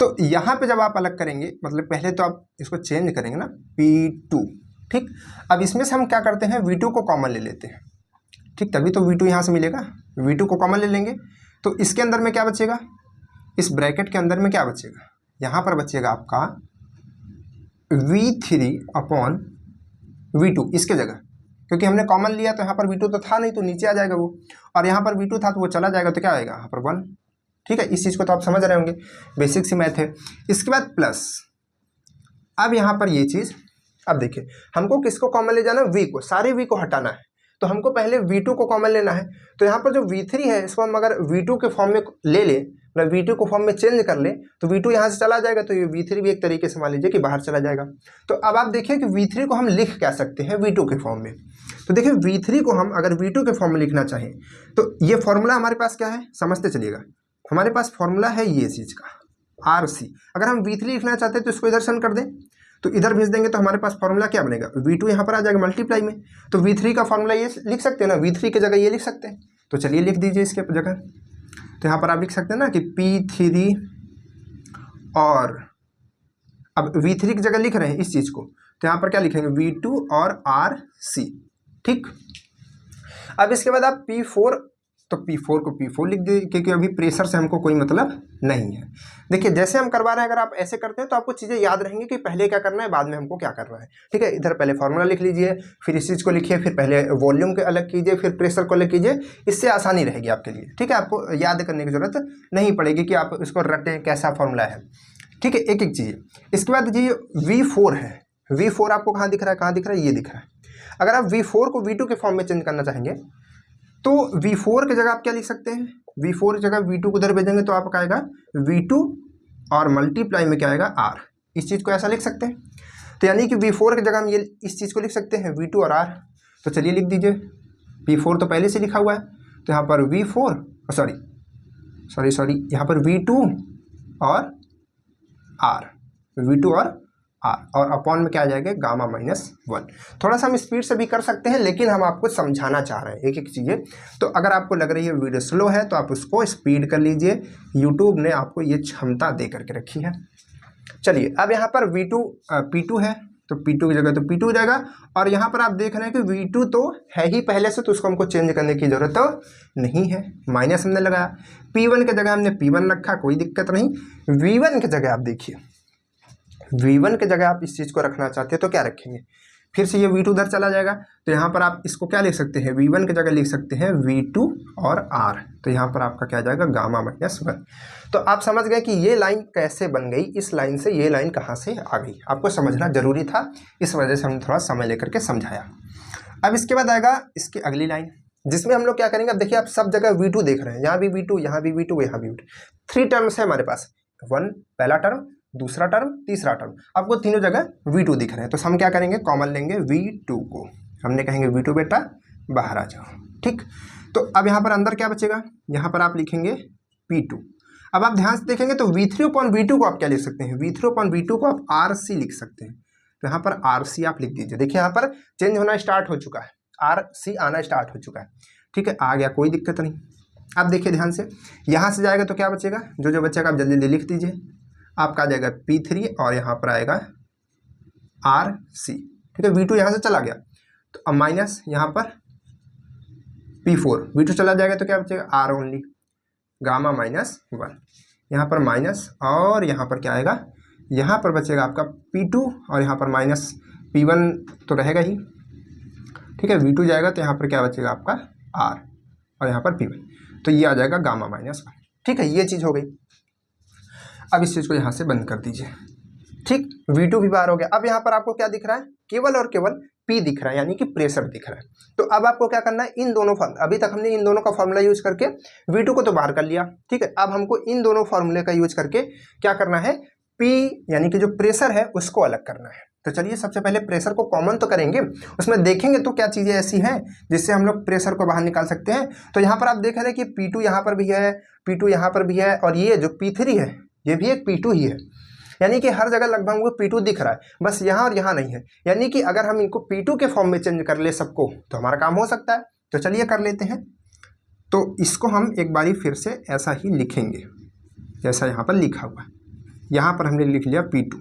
तो यहाँ पे जब आप अलग करेंगे, मतलब पहले तो आप इसको चेंज करेंगे ना, P2, ठीक। अब इसमें से हम क्या करते हैं, V2 को कॉमन ले लेते हैं, ठीक, तभी तो V2 यहाँ से मिलेगा। V2 को कॉमन ले लेंगे तो इसके अंदर में क्या बचेगा, इस ब्रैकेट के अंदर में क्या बचेगा, यहाँ पर बचेगा आपका V3 अपॉन V2 इसके जगह, क्योंकि हमने कॉमन लिया तो यहाँ पर V2 तो था नहीं, तो नीचे आ जाएगा वो, और यहाँ पर V2 था तो वो चला जाएगा, तो क्या आएगा यहाँ पर 1, ठीक है। इस चीज़ को तो आप समझ रहे होंगे, बेसिक सी मैथ है। इसके बाद प्लस, अब यहाँ पर ये चीज़, अब देखिए हमको किसको कॉमन ले जाना है, V को, सारे V को हटाना है, तो हमको पहले V2 को कॉमन लेना है। तो यहाँ पर जो V3 है इसको हम अगर V2 के फॉर्म में ले लें, मतलब V2 को फॉर्म में चेंज कर ले, तो V2 यहाँ से चला जाएगा, तो ये V3 भी एक तरीके से मान लीजिए कि बाहर चला जाएगा। तो अब आप देखिए कि V3 को हम लिख क्या सकते हैं V2 के फॉर्म में। तो देखिए V3 को हम अगर V2 के फॉर्म में लिखना चाहें तो ये फॉर्मूला हमारे पास क्या है, समझते चलिएगा। हमारे पास फॉर्मूला है ये चीज़ का RC। अगर हम V3 लिखना चाहते हैं तो इसको इधर सेंड कर दें, तो इधर भेज देंगे, तो हमारे पास फॉर्मूला क्या बनेगा, V2 यहाँ पर आ जाएगा मल्टीप्लाई में, तो V3 का फॉर्मूला ये लिख सकते हैं ना, V3 की जगह ये लिख सकते हैं। तो चलिए लिख दीजिए इसके जगह। तो यहाँ पर आप लिख सकते हैं ना कि P3, और अब V3 की जगह लिख रहे हैं इस चीज़ को, तो यहाँ पर क्या लिखेंगे, V2 और RC, ठीक। अब इसके बाद आप P4, तो P4 को P4 लिख दीजिए, क्योंकि अभी प्रेशर से हमको कोई मतलब नहीं है। देखिए जैसे हम करवा रहे हैं, अगर आप ऐसे करते हैं तो आपको चीज़ें याद रहेंगी कि पहले क्या करना है, बाद में हमको क्या करना है, ठीक है। इधर पहले फॉर्मूला लिख लीजिए, फिर इस चीज़ को लिखिए, फिर पहले वॉल्यूम के अलग कीजिए, फिर प्रेशर को अलग कीजिए, इससे आसानी रहेगी आपके लिए, ठीक है। आपको याद करने की जरूरत नहीं पड़ेगी कि आप इसको रटें कैसा फॉर्मूला है, ठीक है, एक एक चीज़। इसके बाद ये V4 है, V4 आपको कहाँ दिख रहा है, कहाँ दिख रहा है, ये दिख रहा है। अगर आप V4 को V2 के फॉर्म में चेंज करना चाहेंगे तो V4 की जगह आप क्या लिख सकते हैं, V4 की जगह V2 को उधर भेजेंगे तो आपका आएगा V2 और मल्टीप्लाई में क्या आएगा R, इस चीज़ को ऐसा लिख सकते हैं। तो यानी कि V4 की जगह हम ये इस चीज़ को लिख सकते हैं V2 और R। तो चलिए लिख दीजिए, P4 तो पहले से लिखा हुआ है, तो यहाँ पर V4 सॉरी यहाँ पर V2 और R, V2 और R, और अपॉन में क्या आ जाएगा, गामा माइनस 1। थोड़ा सा हम स्पीड से भी कर सकते हैं, लेकिन हम आपको समझाना चाह रहे हैं एक एक चीज़ें। तो अगर आपको लग रही है वीडियो स्लो है तो आप उसको स्पीड कर लीजिए, यूट्यूब ने आपको ये क्षमता दे करके रखी है। चलिए अब यहाँ पर P2 है, तो P2 की जगह तो P2 हो जाएगा, और यहाँ पर आप देख रहे हैं कि V2 तो है ही पहले से, तो उसको हमको चेंज करने की ज़रूरत तो नहीं है, माइनस हमने लगाया। P1 की जगह हमने P1 रखा, कोई दिक्कत नहीं। V1 की जगह आप देखिए, V1 की जगह आप इस चीज़ को रखना चाहते हैं तो क्या रखेंगे, फिर से ये V2 उधर चला जाएगा, तो यहाँ पर आप इसको क्या लिख सकते हैं, V1 की जगह लिख सकते हैं V2 और R, तो यहाँ पर आपका क्या आ जाएगा गामा माइनस 1। तो आप समझ गए कि ये लाइन कैसे बन गई, इस लाइन से ये लाइन कहाँ से आ गई, आपको समझना जरूरी था, इस वजह से हमने थोड़ा समय लेकर के समझाया। अब इसके बाद आएगा इसकी अगली लाइन, जिसमें हम लोग क्या करेंगे, अब देखिए आप सब जगह V2 देख रहे हैं, यहाँ भी V2, यहाँ भी V2, यहाँ भी V2, 3 टर्म्स है हमारे पास, 1 पहला टर्म, दूसरा टर्म, तीसरा टर्म, आपको तीनों जगह V2 दिख रहे हैं, तो हम क्या करेंगे, कॉमन लेंगे V2 को, हमने कहेंगे V2 बेटा बाहर आ जाओ, ठीक। तो अब यहाँ पर अंदर क्या बचेगा, यहाँ पर आप लिखेंगे P2। अब आप ध्यान से देखेंगे तो V3/V2 को आप क्या लिख सकते हैं, V3/V2 को आप RC लिख सकते हैं, तो यहाँ पर RC आप लिख दीजिए। देखिए यहाँ पर चेंज होना स्टार्ट हो चुका है, RC आना स्टार्ट हो चुका है, ठीक है, आ गया, कोई दिक्कत नहीं। अब देखिए ध्यान से, यहाँ से जाएगा तो क्या बचेगा, जो जो बचेगा आप जल्दी जल्दी लिख दीजिए, आपका आ जाएगा P3 और यहाँ पर आएगा RC, ठीक है। V2 यहाँ से चला गया, तो अब माइनस यहाँ पर P4, V2 चला जाएगा तो क्या बचेगा R ओनली, गामा माइनस 1, यहाँ पर माइनस, और यहाँ पर क्या आएगा, यहाँ पर बचेगा आपका P2 और यहाँ पर माइनस P1 तो रहेगा ही, ठीक है। V2 जाएगा तो यहाँ पर क्या बचेगा आपका R और यहाँ पर P1, तो ये आ जाएगा गामा माइनस 1, ठीक है, ये चीज़ हो गई। अब इस चीज़ को यहाँ से बंद कर दीजिए, ठीक, V2 भी बाहर हो गया। अब यहाँ पर आपको क्या दिख रहा है, केवल और केवल P दिख रहा है, यानी कि प्रेशर दिख रहा है। तो अब आपको क्या करना है, इन दोनों अभी तक हमने इन दोनों का फॉर्मूला यूज करके V2 को तो बाहर कर लिया, ठीक है। अब हमको इन दोनों फॉर्मूले का यूज करके क्या करना है, P यानी कि जो प्रेशर है उसको अलग करना है। तो चलिए सबसे पहले प्रेशर को कॉमन तो करेंगे, उसमें देखेंगे तो क्या चीज़ें ऐसी हैं जिससे हम लोग प्रेशर को बाहर निकाल सकते हैं। तो यहाँ पर आप देख रहे हैं कि P2 यहाँ पर भी है, P2 यहाँ पर भी है, और ये जो P3 है ये भी एक P2 ही है, यानी कि हर जगह लगभग हमको P2 दिख रहा है, बस यहाँ और यहाँ नहीं है। यानी कि अगर हम इनको P2 के फॉर्म में चेंज कर ले सबको तो हमारा काम हो सकता है। तो चलिए कर लेते हैं। तो इसको हम एक बारी फिर से ऐसा ही लिखेंगे जैसा यहाँ पर लिखा हुआ है, यहाँ पर हमने लिख लिया P2,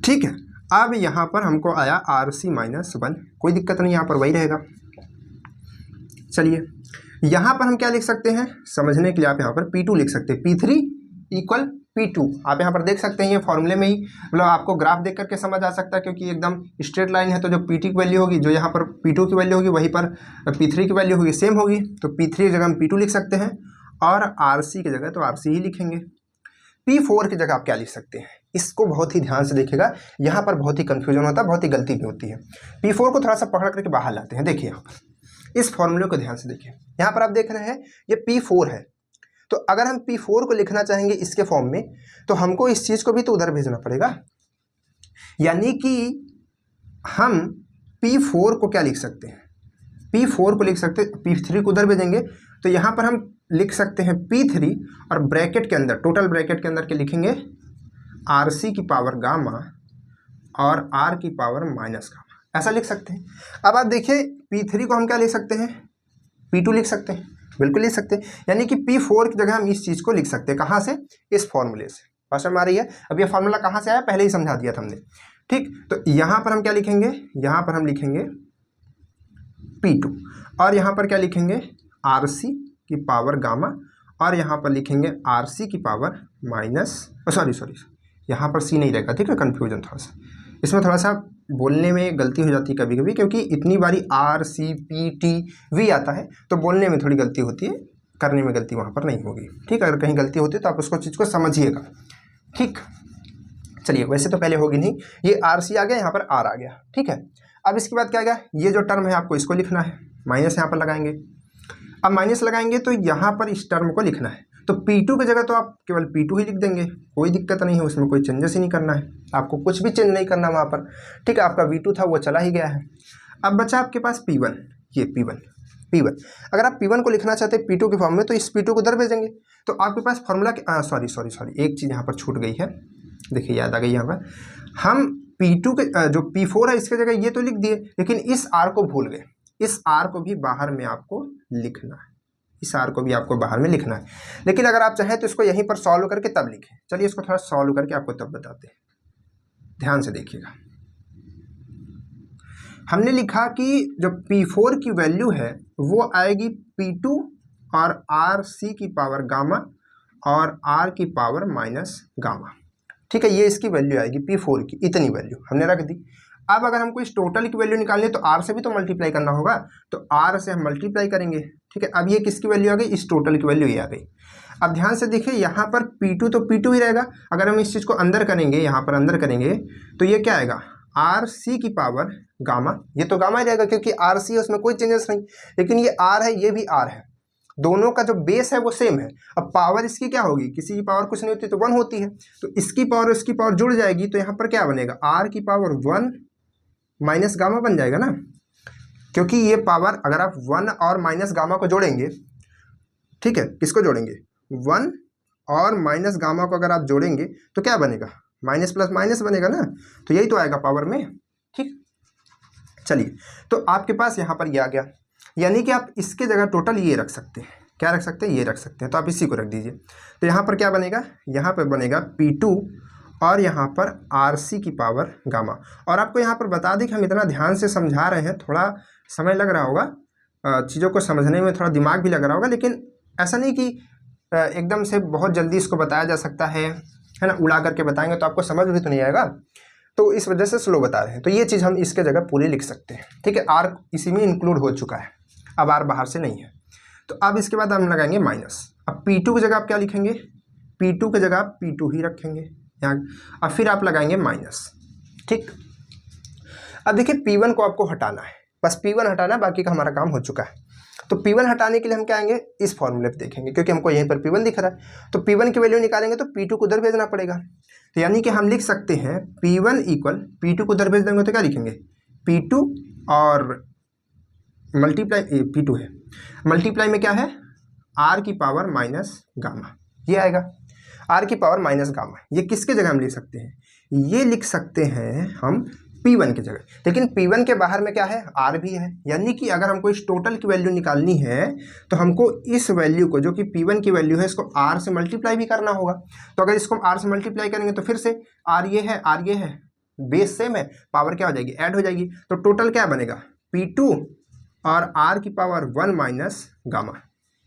ठीक है। अब यहाँ पर हमको आया RC-1, कोई दिक्कत नहीं, यहाँ पर वही रहेगा। चलिए यहाँ पर हम क्या लिख सकते हैं, समझने के लिए आप यहाँ पर P2 लिख सकते हैं, P3 = P2। आप यहाँ पर देख सकते हैं ये फॉर्मूले में ही, मतलब आपको ग्राफ देख करके समझ आ सकता है, क्योंकि एकदम स्ट्रेट लाइन है, तो जो P2 की वैल्यू होगी, जो यहाँ पर P2 की वैल्यू होगी, वहीं पर P3 की वैल्यू होगी, सेम होगी। तो P3 की जगह हम P2 लिख सकते हैं, और RC की जगह तो RC ही लिखेंगे। P4 की जगह आप क्या लिख सकते हैं, इसको बहुत ही ध्यान से देखिएगा, यहाँ पर बहुत ही कन्फ्यूजन होता है, बहुत ही गलती भी होती है। P4 को थोड़ा सा पकड़ करके बाहर लाते हैं। देखिए यहाँ पर इस फॉर्मूले को ध्यान से देखिए, यहाँ पर आप देख रहे हैं ये P4 है, तो अगर हम P4 को लिखना चाहेंगे इसके फॉर्म में, तो हमको इस चीज़ को भी तो उधर भेजना पड़ेगा, यानी कि हम P4 को क्या लिख सकते हैं, P4 को लिख सकते हैं, P3 को उधर भेजेंगे, तो यहाँ पर हम लिख सकते हैं P3, और ब्रैकेट के अंदर, टोटल ब्रैकेट के अंदर के लिखेंगे RC की पावर गामा और R की पावर माइनस गामा, ऐसा लिख सकते हैं। अब आप देखिए P3 को हम क्या लिख सकते हैं, P2 लिख सकते हैं, बिल्कुल लिख सकते हैं, यानी कि P4 की जगह हम इस चीज़ को लिख सकते हैं, कहाँ से, इस फॉर्मूले से। बात समझ आ रही है। अब ये फार्मूला कहाँ से आया, पहले ही समझा दिया था हमने, ठीक। तो यहाँ पर हम क्या लिखेंगे, यहाँ पर हम लिखेंगे P2, और यहाँ पर क्या लिखेंगे RC की पावर गामा, और यहाँ पर लिखेंगे RC की पावर माइनस, सॉरी यहाँ पर C नहीं रहेगा, ठीक है, कन्फ्यूजन थोड़ा सा, इसमें थोड़ा सा बोलने में गलती हो जाती है कभी कभी, क्योंकि इतनी बारी RCPTV आता है, तो बोलने में थोड़ी गलती होती है, करने में गलती वहाँ पर नहीं होगी, ठीक। अगर कहीं गलती होती है तो आप उसको चीज़ को समझिएगा, ठीक। चलिए वैसे तो पहले होगी नहीं, ये RC आ गया, यहाँ पर R आ गया, ठीक है। अब इसके बाद क्या आएगा, ये जो टर्म है आपको इसको लिखना है, माइनस यहाँ पर लगाएंगे। अब माइनस लगाएंगे तो यहाँ पर इस टर्म को लिखना है, तो P2 की जगह तो आप केवल P2 ही लिख देंगे, कोई दिक्कत नहीं है, उसमें कोई चेंजेस ही नहीं करना है, आपको कुछ भी चेंज नहीं करना वहाँ पर, ठीक है। आपका V2 था वो चला ही गया है। अब बचा आपके पास P1, ये P1। अगर आप P1 को लिखना चाहते हैं P2 के फॉर्म में, तो इस P2 को उधर भेजेंगे, तो आपके पास फॉर्मूला सॉरी एक चीज़ यहाँ पर छूट गई है, देखिए याद आ गई। यहाँ पर हम P2 के जो P4 है इसके जगह ये तो लिख दिए, लेकिन इस R को भूल गए, इस R को भी बाहर में आपको लिखना है, इस R को भी आपको बाहर में लिखना है। लेकिन अगर आप चाहें तो इसको यहीं पर सॉल्व करके तब लिखें। चलिए इसको थोड़ा सॉल्व करके आपको तब बताते हैं, ध्यान से देखिएगा। हमने लिखा कि जो P4 की वैल्यू है वो आएगी P2 और RC की पावर गामा और R की पावर माइनस गामा, ठीक है, ये इसकी वैल्यू आएगी P4 की, इतनी वैल्यू हमने रख दी। अब अगर हमको इस टोटल की वैल्यू निकालनी है तो R से भी तो मल्टीप्लाई करना होगा, तो R से हम मल्टीप्लाई करेंगे। ठीक है, अब ये किसकी वैल्यू आ गई, इस टोटल की वैल्यू ये आ गई। अब ध्यान से देखिए यहाँ पर P2 तो P2 ही रहेगा, अगर हम इस चीज़ को अंदर करेंगे, यहाँ पर अंदर करेंगे तो ये क्या आएगा, RC की पावर गामा, ये तो गामा ही रहेगा क्योंकि RC है, उसमें कोई चेंजेस नहीं। लेकिन ये R है, ये भी R है, दोनों का जो बेस है वो सेम है। अब पावर इसकी क्या होगी, किसी की पावर कुछ नहीं होती तो 1 होती है, तो इसकी पावर इसकी पावर जुड़ जाएगी, तो यहाँ पर क्या बनेगा, R की पावर 1 माइनस गामा बन जाएगा ना, क्योंकि ये पावर अगर आप 1 और माइनस गामा को जोड़ेंगे, ठीक है, किसको जोड़ेंगे, 1 और माइनस गामा को अगर आप जोड़ेंगे तो क्या बनेगा, माइनस प्लस माइनस बनेगा ना, तो यही तो आएगा पावर में। ठीक, चलिए, तो आपके पास यहाँ पर ये आ गया, यानी कि आप इसके जगह टोटल ये रख सकते हैं, क्या रख सकते हैं, ये रख सकते हैं, तो आप इसी को रख दीजिए। तो यहाँ पर क्या बनेगा, यहाँ पर बनेगा P2 और यहाँ पर RC की पावर गामा। और आपको यहाँ पर बता दें कि हम इतना ध्यान से समझा रहे हैं, थोड़ा समय लग रहा होगा, चीज़ों को समझने में थोड़ा दिमाग भी लग रहा होगा, लेकिन ऐसा नहीं कि एकदम से बहुत जल्दी इसको बताया जा सकता है ना, उड़ा करके बताएंगे तो आपको समझ भी तो नहीं आएगा, तो इस वजह से स्लो बता रहे हैं। तो ये चीज़ हम इसके जगह पूरी लिख सकते हैं। ठीक है, R इसी में इंक्लूड हो चुका है, अब R बाहर से नहीं है। तो अब इसके बाद हम लगाएंगे माइनस। अब P2 की जगह आप क्या लिखेंगे, P2 की जगह आप P2 ही रखेंगे यहाँ, अब फिर आप लगाएंगे माइनस। ठीक, अब देखिए P1 को आपको हटाना है, बस P1 हटाना है, बाकी का हमारा काम हो चुका है। तो P1 हटाने के लिए हम क्या आएंगे, इस फॉर्मूले पे देखेंगे, क्योंकि हमको यहीं पर P1 दिख रहा है, तो P1 की वैल्यू निकालेंगे तो P2 को उधर भेजना पड़ेगा। तो यानी कि हम लिख सकते हैं P1 इक्वल P2 को उधर भेज देंगे तो क्या लिखेंगे, P2 और मल्टीप्लाई, P2 है, मल्टीप्लाई में क्या है, R की पावर माइनस गामा, ये आएगा R की पावर माइनस गामा। ये किसके जगह हम लिख सकते हैं, ये लिख सकते हैं हम P1 की जगह, लेकिन P1 के बाहर में क्या है, R भी है, यानी कि अगर हमको इस टोटल की वैल्यू निकालनी है तो हमको इस वैल्यू को, जो कि P1 की वैल्यू है, इसको R से मल्टीप्लाई भी करना होगा। तो अगर इसको R से मल्टीप्लाई करेंगे तो फिर से R ये है, R ये है, बेस सेम है, पावर क्या हो जाएगी, ऐड हो जाएगी, तो टोटल क्या बनेगा, P2 और R की पावर 1 माइनस गामा।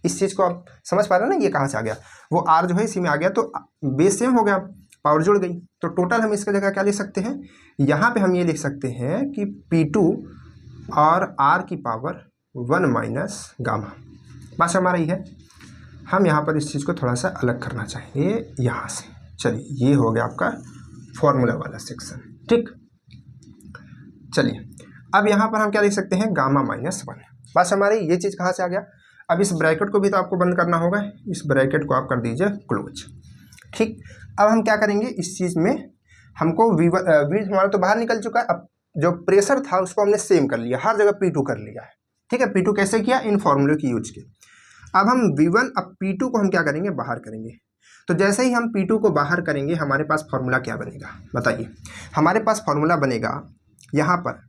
इस चीज़ को आप समझ पा रहे हो ना, ये कहाँ से आ गया, वो R जो है इसी में आ गया, तो बेस सेम हो गया, पावर जुड़ गई, तो टोटल हम इसके जगह क्या लिख सकते हैं, यहाँ पे हम ये लिख सकते हैं कि P2 और R की पावर 1 माइनस गामा। बस हमारा ही है, हम यहाँ पर इस चीज़ को थोड़ा सा अलग करना चाहेंगे यहाँ से। चलिए, ये हो गया आपका फॉर्मूला वाला सेक्शन। ठीक, चलिए, अब यहाँ पर हम क्या लिख सकते हैं, गामा माइनस 1। बस हमारी ये चीज़ कहाँ से आ गया। अब इस ब्रैकेट को भी तो आपको बंद करना होगा, इस ब्रैकेट को आप कर दीजिए क्लोज। ठीक, अब हम क्या करेंगे, इस चीज़ में हमको V हमारा तो बाहर निकल चुका है, अब जो प्रेशर था उसको हमने सेम कर लिया, हर जगह P2 कर लिया है। ठीक है, P2 कैसे किया, इन फॉर्मूले की यूज के। अब हम V1, अब P2 को हम क्या करेंगे, बाहर करेंगे। तो जैसे ही हम P2 को बाहर करेंगे हमारे पास फॉर्मूला क्या बनेगा, बताइए। हमारे पास फॉर्मूला बनेगा यहाँ पर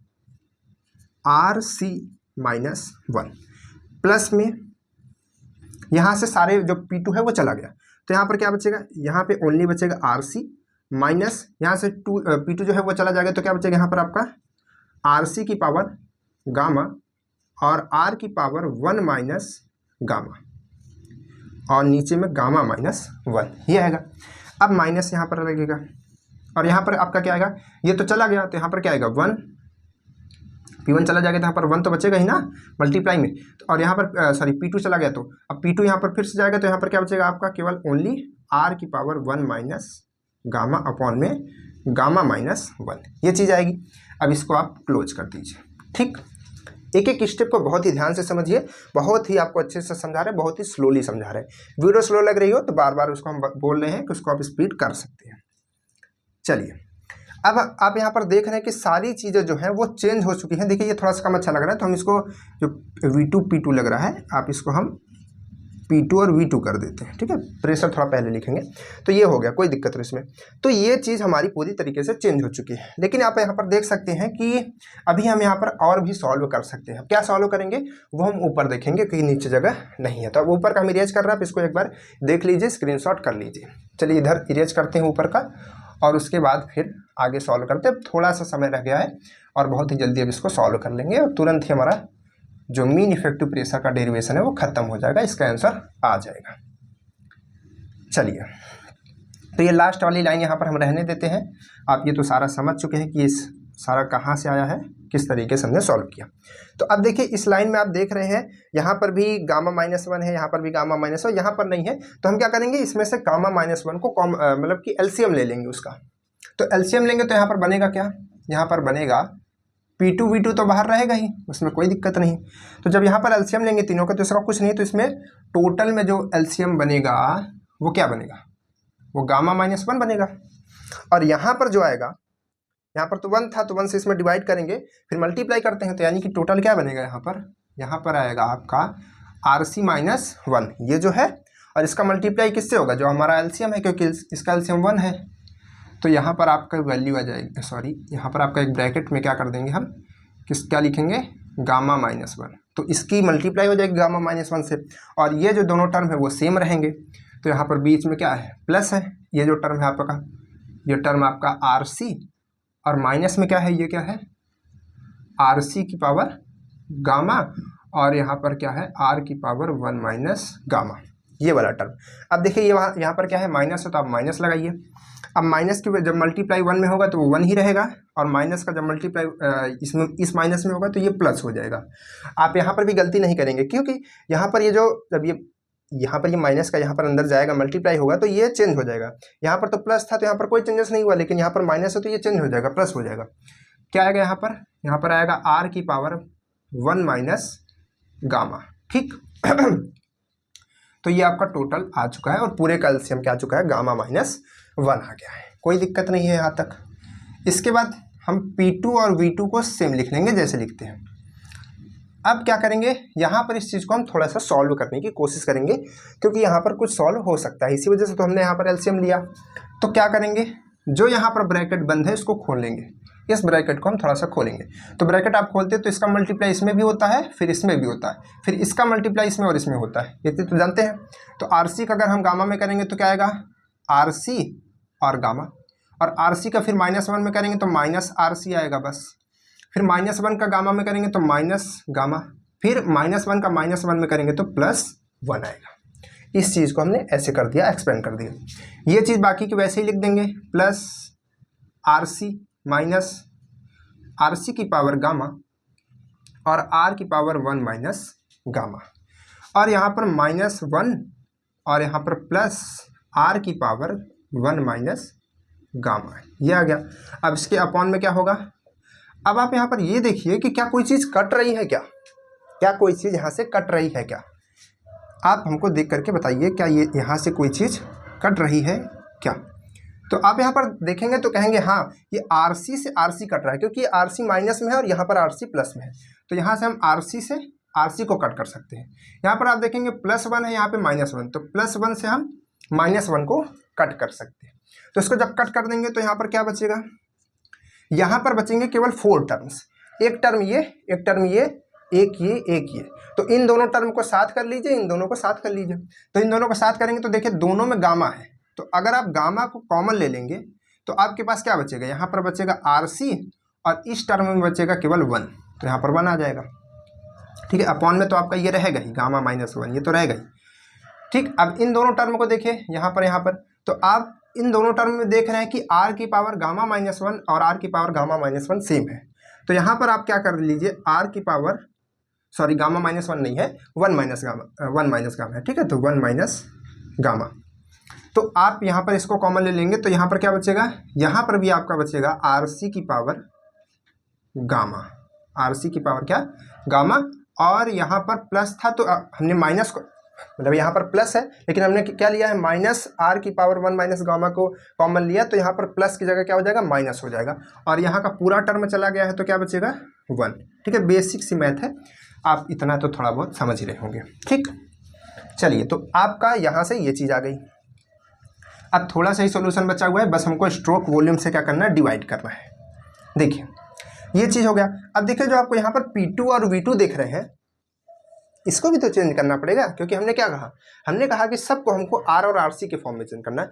RC माइनस 1 प्लस में, यहाँ से सारे जो P2 है वो चला गया, तो यहाँ पर क्या बचेगा, यहाँ पे ओनली बचेगा RC माइनस, यहाँ से P2 जो है वो चला जाएगा, तो क्या बचेगा यहाँ पर आपका RC की पावर गामा और R की पावर 1 माइनस गामा, और नीचे में गामा माइनस 1, ये आएगा। अब माइनस यहाँ पर लगेगा, और यहाँ पर आपका क्या आएगा, ये तो चला गया, तो यहाँ पर क्या आएगा 1, P1 चला जाएगा तो यहाँ पर 1 तो बचेगा ही ना मल्टीप्लाई में, और यहाँ पर सॉरी P2 चला गया, तो अब P2 यहाँ पर फिर से जाएगा, तो यहाँ पर क्या बचेगा आपका, केवल ओनली R की पावर 1 माइनस गामा अपॉन में गामा माइनस 1, ये चीज़ आएगी। अब इसको आप क्लोज कर दीजिए। ठीक, एक एक स्टेप को बहुत ही ध्यान से समझिए, बहुत ही आपको अच्छे से समझा रहे हैं, बहुत ही स्लोली समझा रहे हैं। वीडियो स्लो लग रही हो तो बार बार उसको हम बोल रहे हैं कि उसको आप स्पीड कर सकते हैं। चलिए, अब आप यहाँ पर देख रहे हैं कि सारी चीज़ें जो हैं वो चेंज हो चुकी हैं। देखिए, ये थोड़ा सा कम अच्छा लग रहा है, तो हम इसको जो V2 P2 लग रहा है, आप इसको हम P2 और V2 कर देते हैं। ठीक है, प्रेशर थोड़ा पहले लिखेंगे, तो ये हो गया, कोई दिक्कत नहीं इसमें। तो ये चीज़ हमारी पूरी तरीके से चेंज हो चुकी है। लेकिन आप यहाँ पर देख सकते हैं कि अभी हम यहाँ पर और भी सॉल्व कर सकते हैं। क्या सॉल्व करेंगे वो हम ऊपर देखेंगे, क्योंकि नीचे जगह नहीं है। तो अब ऊपर का हम इरेज कर रहे हैं, आप इसको एक बार देख लीजिए, स्क्रीनशॉट कर लीजिए। चलिए, इधर इरेज करते हैं ऊपर का, और उसके बाद फिर आगे सॉल्व करते हैं। थोड़ा सा समय रह गया है और बहुत ही जल्दी अब इसको सॉल्व कर लेंगे, और तुरंत ही हमारा जो मीन इफेक्टिव प्रेशर का डेरिवेशन है वो खत्म हो जाएगा, इसका आंसर आ जाएगा। चलिए, तो ये लास्ट वाली लाइन यहाँ पर हम रहने देते हैं। आप ये तो सारा समझ चुके हैं कि ये सारा कहाँ से आया है, किस तरीके से हमने सॉल्व किया। तो अब देखिए इस लाइन में आप देख रहे हैं यहाँ पर भी गामा -1 है, यहाँ पर भी गामा -1, यहाँ पर नहीं है। तो हम क्या करेंगे, इसमें से गामा -1 को मतलब कि एलसीएम ले लेंगे उसका। तो एलसीएम लेंगे तो यहाँ पर बनेगा क्या, यहाँ पर बनेगा P2 V2 तो बाहर रहेगा ही, उसमें कोई दिक्कत नहीं। तो जब यहाँ पर एलसीएम लेंगे तीनों का तो इसका कुछ नहीं, तो इसमें टोटल में जो एलसीएम बनेगा वो क्या बनेगा, वो गामा -1 बनेगा। और यहाँ पर जो आएगा, यहाँ पर तो 1 था तो 1 से इसमें डिवाइड करेंगे, फिर मल्टीप्लाई करते हैं, तो यानी कि टोटल क्या बनेगा यहाँ पर आएगा आपका RC -1 ये जो है, और इसका मल्टीप्लाई किससे होगा, जो हमारा एलसीएम है, क्योंकि इसका एलसीएम 1 है। तो यहाँ पर आपका वैल्यू आ जाएगी, सॉरी यहाँ पर आपका एक ब्रैकेट में क्या कर देंगे हम, क्या लिखेंगे, गामा -1। तो इसकी मल्टीप्लाई हो जाएगी गामा -1 से, और ये जो दोनों टर्म है वो सेम रहेंगे। तो यहाँ पर बीच में क्या है, प्लस है, ये जो टर्म है आपका, ये टर्म आपका RC, और माइनस में क्या है, ये क्या है, RC की पावर गामा, और यहाँ पर क्या है, R की पावर 1 - गामा, ये वाला टर्म। अब देखिए ये यहाँ पर क्या है, माइनस है, तो आप माइनस लगाइए। अब माइनस की जब मल्टीप्लाई 1 में होगा तो वो 1 ही रहेगा, और माइनस का जब मल्टीप्लाई इसमें इस माइनस में होगा तो ये प्लस हो जाएगा। आप यहाँ पर भी गलती नहीं करेंगे, क्योंकि यहाँ पर ये जो जब ये यहाँ पर ये माइनस का यहाँ पर अंदर जाएगा, मल्टीप्लाई होगा तो ये चेंज हो जाएगा। यहाँ पर तो प्लस था तो यहाँ पर कोई चेंजेस नहीं हुआ, लेकिन यहाँ पर माइनस है तो ये चेंज हो जाएगा, प्लस हो जाएगा। क्या आएगा यहाँ पर आएगा R की पावर 1 - गामा, ठीक। तो ये आपका टोटल आ चुका है, और पूरे का एलसीएम क्या आ चुका है, गामा -1 आ गया है, कोई दिक्कत नहीं है यहाँ तक। इसके बाद हम P2 और V2 को सेम लिख लेंगे जैसे लिखते हैं। अब क्या करेंगे, यहाँ पर इस चीज़ को हम थोड़ा सा सॉल्व करने की कोशिश करेंगे, क्योंकि यहाँ पर कुछ सॉल्व हो सकता है, इसी वजह से तो हमने यहाँ पर एलसीएम लिया। तो क्या करेंगे, जो यहाँ पर ब्रैकेट बंद है इसको खोल लेंगे, इस ब्रैकेट को हम थोड़ा सा खोलेंगे। तो ब्रैकेट आप खोलते हैं तो इसका मल्टीप्लाई इसमें भी होता है, फिर इसमें भी होता है, फिर इसका मल्टीप्लाई इसमें और इसमें होता है, ये तो जानते हैं। तो RC का अगर हम गामा में करेंगे तो क्या आएगा, RC और गामा, और RC का फिर -1 में करेंगे तो -RC आएगा बस, फिर -1 का गामा में करेंगे तो माइनस गामा, फिर -1 का -1 में करेंगे तो +1 आएगा। इस चीज़ को हमने ऐसे कर दिया, एक्सपेंड कर दिया। ये चीज़ बाकी की वैसे ही लिख देंगे, प्लस RC माइनस RC की पावर गामा, और R की पावर 1 - गामा, और यहाँ पर -1 और यहाँ पर प्लस R की पावर 1 - गामा, ये आ गया। अब इसके अपॉन में क्या होगा, अब आप यहाँ पर ये देखिए कि क्या कोई चीज़ कट रही है, क्या कोई चीज़ यहाँ से कट रही है क्या, आप हमको देख करके बताइए, क्या ये यहाँ से कोई चीज़ कट रही है क्या। तो आप यहाँ पर देखेंगे तो कहेंगे हाँ ये RC से RC कट रहा है, क्योंकि ये RC माइनस में है और यहाँ पर RC प्लस में है, तो यहाँ से हम RC से RC को कट कर सकते हैं। यहाँ पर आप देखेंगे +1 है, यहाँ पे -1, तो +1 से हम -1 को कट कर सकते हैं। तो इसको जब कट कर देंगे तो यहाँ पर क्या बचेगा, यहाँ पर बचेंगे केवल 4 टर्म्स, एक टर्म ये, एक टर्म ये, एक ये, एक ये। तो इन दोनों टर्म को साथ कर लीजिए, इन दोनों को साथ कर लीजिए। तो इन दोनों को साथ करेंगे तो देखिए दोनों में गामा है, तो अगर आप गामा को कॉमन ले लेंगे तो आपके पास क्या बचेगा, यहाँ पर बचेगा RC, और इस टर्म में बचेगा केवल 1, तो यहाँ पर 1 आ जाएगा, ठीक है। अपॉन में तो आपका ये रहेगा ही, गामा -1, ये तो रहेगा ही, ठीक। अब इन दोनों टर्म को देखिए यहाँ पर, तो आप इन दोनों टर्म में देख रहे हैं कि R की पावर गामा -1 और R की पावर गामा -1 सेम है। तो यहाँ पर आप क्या कर लीजिए, R की पावर, सॉरी गामा -1 नहीं है, 1 गामा है, ठीक है। तो 1 - गामा, तो आप यहाँ पर इसको कॉमन ले लेंगे तो यहाँ पर क्या बचेगा, यहाँ पर भी आपका बचेगा RC की पावर गामा, RC की पावर क्या, गामा, और यहाँ पर प्लस था तो हमने माइनस को, मतलब यहाँ पर प्लस है लेकिन हमने क्या लिया है, -R की पावर 1 - गामा को कॉमन लिया, तो यहाँ पर प्लस की जगह क्या हो जाएगा, माइनस हो जाएगा, और यहाँ का पूरा टर्म चला गया है तो क्या बचेगा, 1, ठीक है। बेसिक सी मैथ है, आप इतना तो थोड़ा बहुत समझ ही रहे होंगे, ठीक। चलिए, तो आपका यहाँ से ये चीज़ आ गई। अब थोड़ा सा ही सोल्यूशन बचा हुआ है, बस हमको स्ट्रोक वॉल्यूम से क्या करना है, डिवाइड करना है। देखिए ये चीज़ हो गया। अब देखिए जो आपको यहाँ पर P2 और V2 देख रहे हैं, इसको भी तो चेंज करना पड़ेगा, क्योंकि हमने क्या कहा, हमने कहा कि सबको हमको R और RC के फॉर्म में चेंज करना है,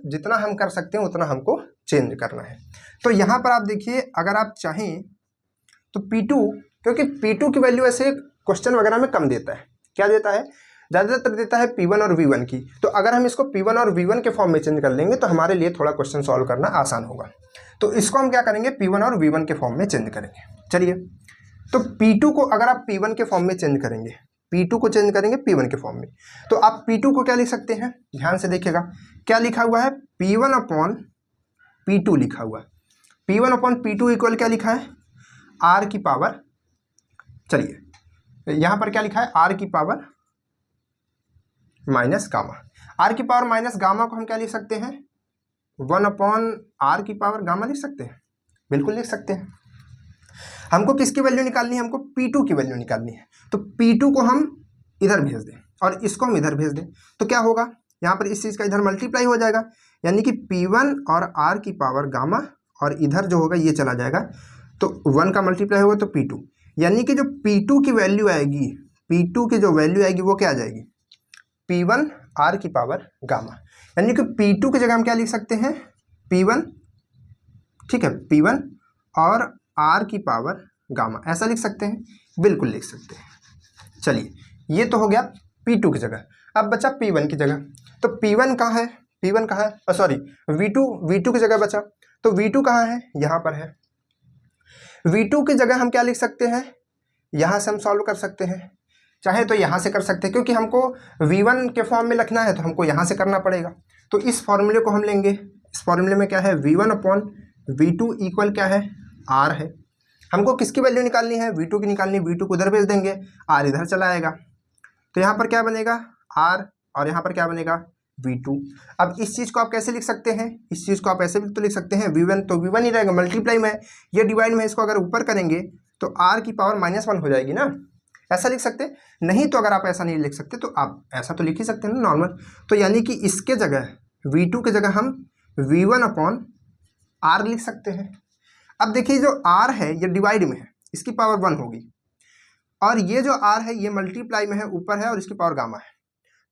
जितना हम कर सकते हैं उतना हमको चेंज करना है। तो यहाँ पर आप देखिए, अगर आप चाहें तो P2, क्योंकि P2 की वैल्यू ऐसे क्वेश्चन वगैरह में कम देता है, क्या देता है, ज़्यादातर देता है P1 और V1 की। तो अगर हम इसको P1 और V1 के फॉर्म में चेंज कर लेंगे तो हमारे लिए थोड़ा क्वेश्चन सॉल्व करना आसान होगा। तो इसको हम क्या करेंगे, P1 और V1 के फॉर्म में चेंज करेंगे। चलिए, तो P2 को अगर आप P1 के फॉर्म में चेंज करेंगे, P2 को चेंज करेंगे P1 के फॉर्म में, तो आप P2 को क्या लिख सकते हैं, ध्यान से देखिएगा क्या लिखा हुआ है, P1 अपॉन P2 लिखा हुआ है। P1 अपॉन P2 इक्वल क्या लिखा है, R की पावर, चलिए यहाँ पर क्या लिखा है, R की पावर माइनस गामा। R की पावर माइनस गामा को हम क्या लिख सकते हैं, 1 अपॉन R की पावर गामा लिख सकते हैं, बिल्कुल लिख सकते हैं। हमको किसकी वैल्यू निकालनी है, हमको P2 की वैल्यू निकालनी है। तो P2 को हम इधर भेज दें और इसको हम इधर भेज दें, तो क्या होगा, यहाँ पर इस चीज़ का इधर मल्टीप्लाई हो जाएगा, यानी कि P1 और R की पावर गामा, और इधर जो होगा ये चला जाएगा, तो 1 का मल्टीप्लाई होगा तो P2, यानी कि जो P2 की वैल्यू आएगी, P2 की जो वैल्यू आएगी वो क्या आ जाएगी, P1 R की पावर गामा। यानी कि P2 की जगह हम क्या लिख सकते हैं, P1, ठीक है, P1 और R की पावर गामा, ऐसा लिख सकते हैं, बिल्कुल लिख सकते हैं। चलिए, ये तो हो गया P2 की जगह। अब बचा P1 की जगह, तो P1 कहाँ है, P1 कहाँ है, सॉरी V2 की जगह बचा, तो V2 कहाँ है, यहाँ पर है। V2 की जगह हम क्या लिख सकते हैं, यहाँ से हम सॉल्व कर सकते हैं, चाहे तो यहाँ से कर सकते हैं, क्योंकि हमको V1 के फॉर्म में लिखना है तो हमको यहाँ से करना पड़ेगा। तो इस फॉर्मूले को हम लेंगे, इस फॉर्मूले में क्या है, V1 अपॉन V2 इक्वल क्या है, R है। हमको किसकी वैल्यू निकालनी है, V2 की निकालनी है, V2 को उधर भेज देंगे, R इधर चला आएगा, तो यहाँ पर क्या बनेगा R, और यहाँ पर क्या बनेगा V2। अब इस चीज़ को आप कैसे लिख सकते हैं, इस चीज़ को आप ऐसे भी तो लिख सकते हैं, V1 तो V1 ही रहेगा, मल्टीप्लाई में, ये डिवाइड में, इसको अगर ऊपर करेंगे तो R की पावर -1 हो जाएगी ना, ऐसा लिख सकते हैं। नहीं तो अगर आप ऐसा नहीं लिख सकते तो आप ऐसा तो लिख ही सकते हैं ना, नॉर्मल। तो यानी कि इसके जगह V2 के जगह हम V1 अपॉन R लिख सकते हैं। अब देखिए जो R है ये डिवाइड में है, इसकी पावर 1 होगी, और ये जो R है ये मल्टीप्लाई में है, ऊपर है, और इसकी पावर गामा है।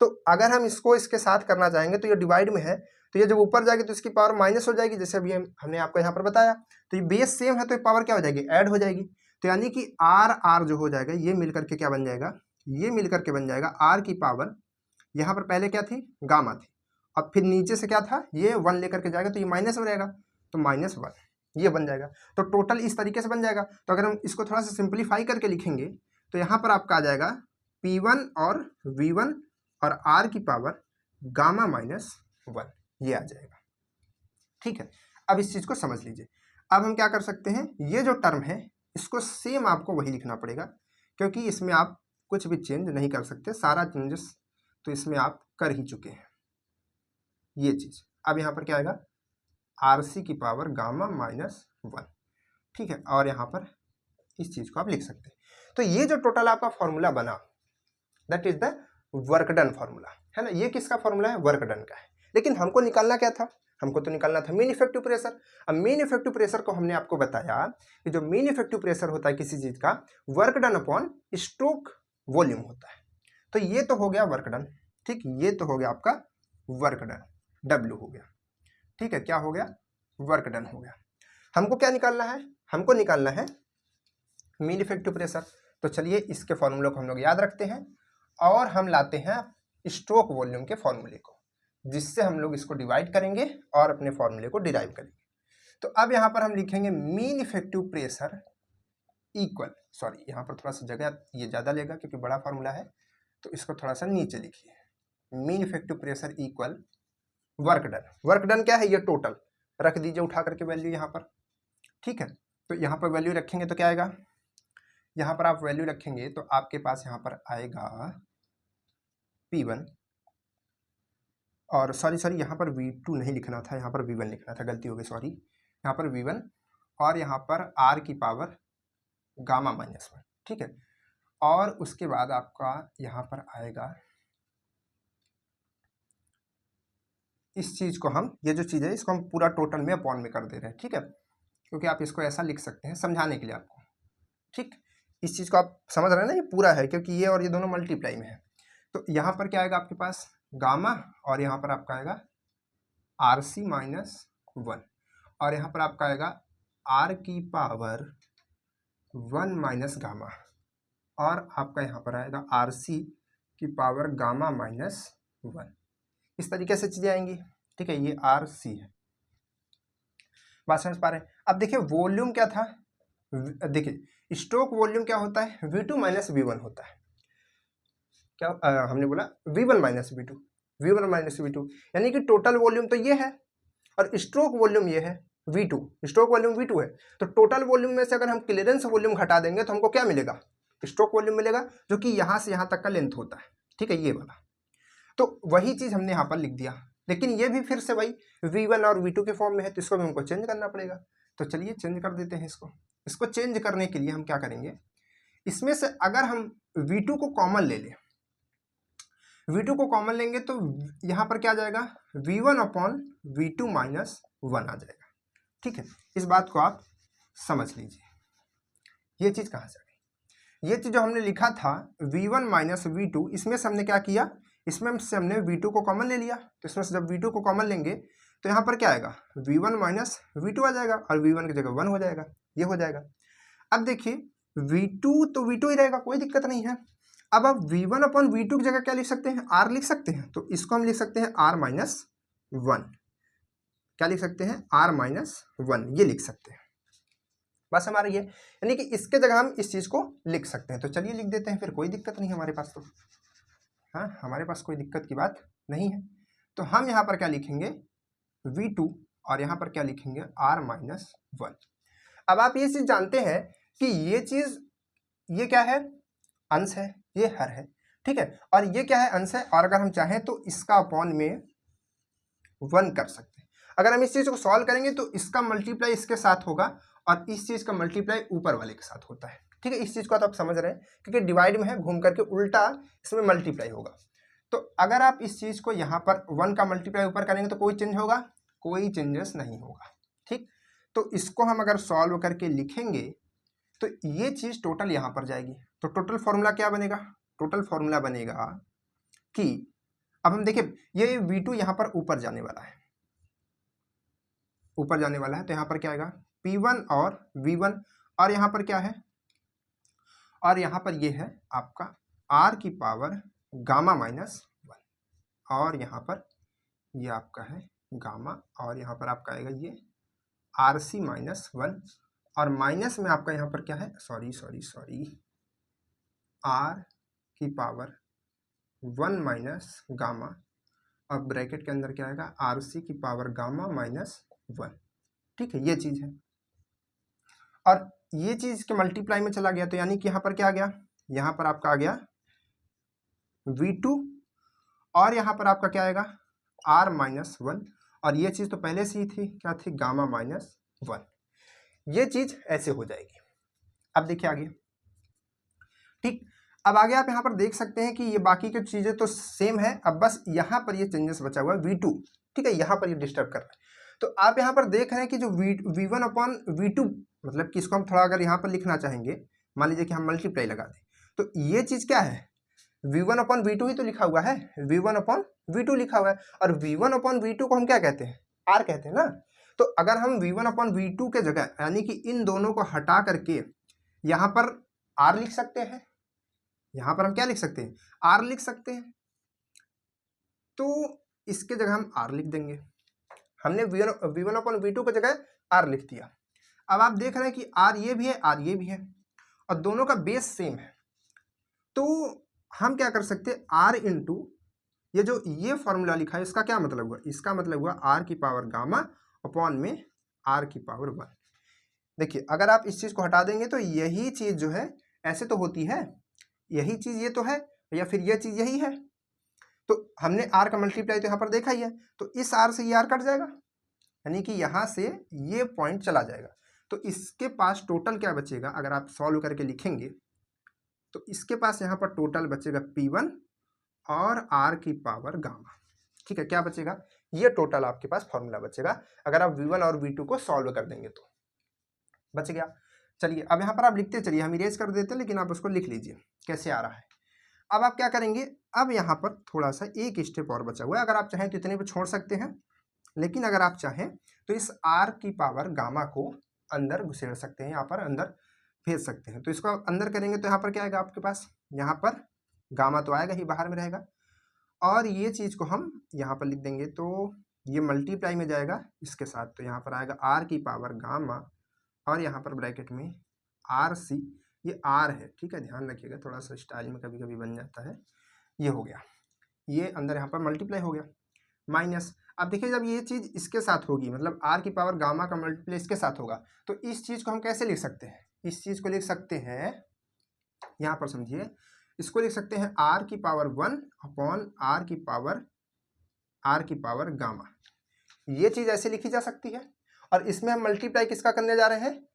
तो अगर हम इसको इसके साथ करना चाहेंगे तो ये डिवाइड में है, तो ये जब ऊपर जाएगी तो इसकी पावर माइनस हो जाएगी, जैसे अभी हमने आपको यहाँ पर बताया। तो ये बेस सेम है तो ये पावर क्या हो जाएगी, ऐड हो जाएगी। तो यानी कि R जो हो जाएगा ये मिल करके क्या बन जाएगा, ये मिल करके बन जाएगा R की पावर, यहाँ पर पहले क्या थी, गामा थी, अब फिर नीचे से क्या था, ये 1 लेकर के जाएगा तो ये माइनस में रहेगा, तो -1 ये बन जाएगा। तो टोटल इस तरीके से बन जाएगा। तो अगर हम इसको थोड़ा सा सिंप्लीफाई करके लिखेंगे तो यहाँ पर आपका आ जाएगा P1 और V1 और R की पावर गामा -1, ये आ जाएगा। ठीक है, अब इस चीज़ को समझ लीजिए। अब हम क्या कर सकते हैं, ये जो टर्म है इसको सेम आपको वही लिखना पड़ेगा, क्योंकि इसमें आप कुछ भी चेंज नहीं कर सकते, सारा चेंजेस तो इसमें आप कर ही चुके हैं, ये चीज़। अब यहाँ पर क्या आएगा, RC की पावर गामा -1, ठीक है, और यहाँ पर इस चीज़ को आप लिख सकते हैं। तो ये जो टोटल आपका फॉर्मूला बना, that is the work done formula, है ना। ये किसका फॉर्मूला है, वर्क डन का है। लेकिन हमको निकालना क्या था, हमको तो निकालना था मीन इफेक्टिव प्रेशर। अब मीन इफेक्टिव प्रेशर को हमने आपको बताया कि जो मीन इफेक्टिव प्रेशर होता है किसी चीज़ का, work done upon stroke volume होता है। तो ये तो हो गया वर्क डन, ठीक, ये तो हो गया आपका वर्क डन, W हो गया, ठीक है, क्या हो गया, वर्क डन हो गया। हमको क्या निकालना है, हमको निकालना है मीन इफेक्टिव प्रेशर। तो चलिए इसके फॉर्मूले को हम लोग याद रखते हैं और हम लाते हैं स्ट्रोक वॉल्यूम के फॉर्मूले को, जिससे हम लोग इसको डिवाइड करेंगे और अपने फॉर्मूले को डिराइव करेंगे। तो अब यहाँ पर हम लिखेंगे mean effective pressure equal, sorry यहाँ पर थोड़ा सा जगह ये ज़्यादा लेगा क्योंकि बड़ा फार्मूला है, तो इसको थोड़ा सा नीचे लिखिए, mean effective pressure equal work done. Work done क्या है, ये टोटल रख दीजिए उठा करके वैल्यू यहाँ पर, ठीक है। तो यहाँ पर वैल्यू रखेंगे तो क्या आएगा, यहाँ पर आप वैल्यू रखेंगे तो आपके पास यहाँ पर आएगा P1, और सॉरी यहाँ पर V2 नहीं लिखना था, यहाँ पर V1 लिखना था, गलती हो गई, सॉरी। यहाँ पर V1 और यहाँ पर R की पावर गामा -1, ठीक है। और उसके बाद आपका यहाँ पर आएगा, इस चीज़ को हम, ये जो चीज़ है इसको हम पूरा टोटल में अपॉन में कर दे रहे हैं, ठीक है, क्योंकि आप इसको ऐसा लिख सकते हैं समझाने के लिए आपको, ठीक। इस चीज़ को आप समझ रहे हैं ना, ये पूरा है क्योंकि ये और ये दोनों मल्टीप्लाई में है। तो यहाँ पर क्या आएगा आपके पास, गामा, और यहाँ पर आपका आएगा RC -1, और यहाँ पर आपका आएगा R की पावर 1 - गामा, और आपका यहाँ पर आएगा RC की पावर गामा माइनस 1, इस तरीके से चीजें आएंगी। ठीक है, ये आर सी है, बात समझ पा रहे हैं। अब देखिए वॉल्यूम क्या था, देखिए स्ट्रोक वॉल्यूम क्या होता है, V2 माइनस V1 होता है। क्या हमने बोला V1 minus V2, V1 minus V2, यानी कि टोटल वॉल्यूम तो ये है और स्ट्रोक वॉल्यूम ये है V2, स्ट्रोक वॉल्यूम V2 है। तो टोटल वॉल्यूम में से अगर हम क्लियरेंस वॉल्यूम घटा देंगे तो हमको क्या मिलेगा, स्ट्रोक वॉल्यूम मिलेगा, जो कि यहाँ से यहाँ तक का लेंथ होता है। ठीक है, ये वाला, तो वही चीज हमने यहाँ पर लिख दिया, लेकिन ये भी फिर से वही V1 और V2 के फॉर्म में है, तो इसको भी हमको चेंज करना पड़ेगा। तो चलिए चेंज कर देते हैं इसको चेंज करने के लिए हम क्या करेंगे, इसमें से अगर हम V2 को कॉमन ले लें, V2 को कॉमन लेंगे तो यहाँ पर क्या आ जाएगा, V1 अपॉन V2 माइनस 1 आ जाएगा। ठीक है, इस बात को आप समझ लीजिए। ये चीज कहाँ से आ गई, ये चीज जो हमने लिखा था V1 माइनस V2, इसमें से हमने क्या किया, इसमें से हमने V2 को कॉमन ले लिया, तो इसमें से जब V2 को कॉमन लेंगे तो यहाँ पर क्या आएगा, V1 माइनस V2 आ जाएगा और V1 की जगह 1 हो जाएगा, ये हो जाएगा। अब देखिए V2 तो V2 ही रहेगा, कोई दिक्कत नहीं है। अब आप V1 अपॉन V2 की जगह क्या लिख सकते हैं, R लिख सकते हैं, तो इसको हम लिख सकते हैं R माइनस 1, क्या लिख सकते हैं, R माइनस 1, ये लिख सकते हैं। बस हमारा ये, यानी कि इसके जगह हम इस चीज को लिख सकते हैं। तो चलिए लिख देते हैं, फिर कोई दिक्कत नहीं हमारे पास, तो हाँ हमारे पास कोई दिक्कत की बात नहीं है। तो हम यहाँ पर क्या लिखेंगे V2 और यहाँ पर क्या लिखेंगे R माइनस 1। अब आप ये चीज जानते हैं कि ये चीज, ये क्या है, अंश है, ये हर है। ठीक है, और ये क्या है, अंश है, और अगर हम चाहें तो इसका अपॉन में 1 कर सकते हैं। अगर हम इस चीज को सॉल्व करेंगे तो इसका मल्टीप्लाई इसके साथ होगा और इस चीज का मल्टीप्लाई ऊपर वाले के साथ होता है। ठीक है, इस चीज को तो आप समझ रहे हैं, क्योंकि डिवाइड में है, घूम करके उल्टा इसमें मल्टीप्लाई होगा। तो अगर आप इस चीज को यहाँ पर 1 का मल्टीप्लाई ऊपर करेंगे तो कोई चेंज होगा, कोई चेंजेस नहीं होगा। ठीक, तो इसको हम अगर सॉल्व करके लिखेंगे तो ये चीज टोटल यहाँ पर जाएगी। तो टोटल फॉर्मूला क्या बनेगा, टोटल फॉर्मूला बनेगा कि अब हम देखिए ये V2 यहाँ पर ऊपर जाने वाला है, ऊपर जाने वाला है, तो यहाँ पर क्या आएगा P1 और V1, और यहाँ पर क्या है, और यहाँ पर ये है आपका R की पावर गामा माइनस 1, और यहाँ पर ये आपका है गामा, और यहाँ पर आपका आएगा ये RC माइनस 1, और माइनस में आपका यहाँ पर क्या है, सॉरी R की पावर 1 माइनस गामा, और ब्रैकेट के अंदर क्या आएगा RC की पावर गामा माइनस 1। ठीक है, ये चीज है, और ये चीज के मल्टीप्लाई में चला गया, तो यानी कि यहाँ पर क्या आ गया, यहाँ पर आपका आ गया V2, और यहाँ पर आपका क्या आएगा R माइनस 1, और ये चीज तो पहले से ही थी, क्या थी, गामा माइनस 1। ये चीज ऐसे हो जाएगी। अब देखिए आगे, ठीक, अब आगे आप यहाँ पर देख सकते हैं कि ये बाकी की चीजें तो सेम है, अब बस यहाँ पर ये चेंजेस बचा हुआ है V2। ठीक है, यहाँ पर ये डिस्टर्ब कर रहा है। तो आप यहाँ पर देख रहे हैं कि जो V1 अपॉन V2, मतलब कि इसको हम थोड़ा अगर यहाँ पर लिखना चाहेंगे, मान लीजिए कि हम मल्टीप्लाई लगा दें, तो ये चीज क्या है, V1 अपॉन V2 ही तो लिखा हुआ है, V1 अपॉन V2 लिखा हुआ है, और V1 अपॉन V2 को हम क्या कहते हैं, R कहते हैं ना। तो अगर हम V1 अपॉन V2 के जगह, यानी कि इन दोनों को हटा करके यहाँ पर R लिख सकते हैं, यहाँ पर हम क्या लिख सकते हैं, R लिख सकते हैं, तो इसके जगह हम R लिख देंगे। हमने V1 अपॉन V2 की जगह R लिख दिया। अब आप देख रहे हैं कि R ये भी है, R ये भी है, और दोनों का बेस सेम है, तो हम क्या कर सकते हैं, R इंटू ये जो ये फॉर्मूला लिखा है, इसका क्या मतलब हुआ, इसका मतलब हुआ R की पावर गामा अपॉन में R की पावर 1। देखिए अगर आप इस चीज को हटा देंगे तो यही चीज जो है ऐसे तो होती है, यही चीज ये तो है, या फिर ये चीज यही है, तो हमने R का मल्टीप्लाई तो यहाँ पर देखा ही है, तो इस R से ये R कट जाएगा, यानी कि यहाँ से ये पॉइंट चला जाएगा। तो इसके पास टोटल क्या बचेगा, अगर आप सॉल्व करके लिखेंगे तो इसके पास यहाँ पर टोटल बचेगा P1 और R की पावर गामा। ठीक है, क्या बचेगा, ये टोटल आपके पास फॉर्मूला बचेगा, अगर आप V1 और V2 को सॉल्व कर देंगे तो बच गया। चलिए अब यहाँ पर आप लिखते चलिए, हम इरेज कर देते हैं, लेकिन आप उसको लिख लीजिए कैसे आ रहा है। अब आप क्या करेंगे, अब यहाँ पर थोड़ा सा एक स्टेप और बचा हुआ है, अगर आप चाहें तो इतने पे छोड़ सकते हैं, लेकिन अगर आप चाहें तो इस R की पावर गामा को अंदर घुसेड़ सकते हैं, यहाँ पर अंदर भेज सकते हैं। तो इसको अंदर करेंगे तो यहाँ पर क्या आएगा आपके पास, यहाँ पर गामा तो आएगा ही, बाहर में रहेगा। और ये चीज़ को हम यहाँ पर लिख देंगे तो ये मल्टीप्लाई में जाएगा इसके साथ, तो यहाँ पर आएगा आर की पावर गामा और यहाँ पर ब्रैकेट में आर सी, ये आर है, ठीक है, ध्यान रखिएगा, थोड़ा सा स्टाइल में कभी कभी बन जाता है। ये हो गया, ये अंदर यहाँ पर मल्टीप्लाई हो गया माइनस। अब देखिए जब ये चीज़ इसके साथ होगी, मतलब आर की पावर गामा का मल्टीप्लाई इसके साथ होगा, तो इस चीज़ को हम कैसे लिख सकते हैं? इस चीज़ को लिख सकते हैं, यहाँ पर समझिए, इसको लिख सकते हैं आर की पावर 1 अपॉन आर की पावर गामा। ये चीज़ ऐसे लिखी जा सकती है। और इसमें हम मल्टीप्लाई किसका करने जा रहे हैं?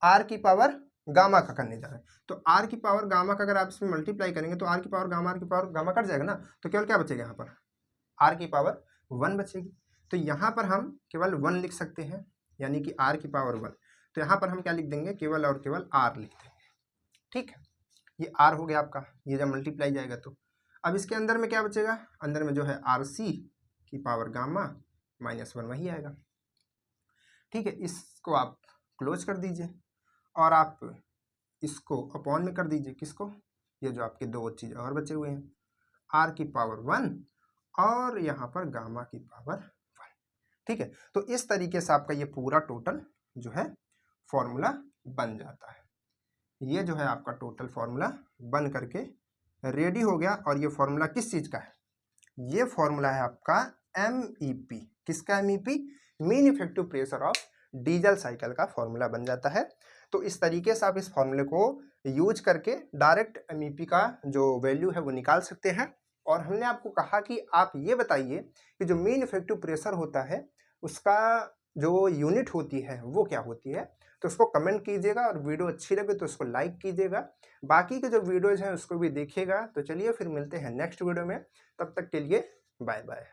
आर की पावर गामा का करने जा रहे हैं। तो आर की पावर गामा का अगर आप इसमें मल्टीप्लाई करेंगे तो आर की पावर गामा कट जाएगा ना, तो केवल क्या बचेगा यहाँ पर? आर की पावर 1 बचेगी। तो यहाँ पर हम केवल 1 लिख सकते हैं, यानी कि आर की पावर 1। तो यहाँ पर हम क्या लिख देंगे? केवल और केवल आर लिख देंगे, ठीक है। ये आर हो गया आपका, ये जब मल्टीप्लाई जाएगा तो। अब इसके अंदर में क्या बचेगा? अंदर में जो है आर सी की पावर गामा -1 वही आएगा, ठीक है। इसको आप क्लोज कर दीजिए और आप इसको अपॉन में कर दीजिए, किसको? ये जो आपके दो चीज़ और बचे हुए हैं, आर की पावर 1 और यहाँ पर गामा की पावर 1, ठीक है। तो इस तरीके से आपका ये पूरा टोटल जो है फॉर्मूला बन जाता है। ये जो है आपका टोटल फॉर्मूला बन करके रेडी हो गया। और ये फॉर्मूला किस चीज़ का है? ये फॉर्मूला है आपका MEP। किसका MEP? Mean effective pressure of diesel cycle का फॉर्मूला बन जाता है। तो इस तरीके से आप इस फॉर्मूले को यूज करके डायरेक्ट MEP का जो वैल्यू है वो निकाल सकते हैं। और हमने आपको कहा कि आप ये बताइए कि जो मीन इफेक्टिव प्रेशर होता है उसका जो यूनिट होती है वो क्या होती है। तो उसको कमेंट कीजिएगा और वीडियो अच्छी लगे तो उसको लाइक कीजिएगा। बाकी के जो वीडियोज़ हैं उसको भी देखिएगा। तो चलिए फिर मिलते हैं नेक्स्ट वीडियो में, तब तक के लिए बाय बाय।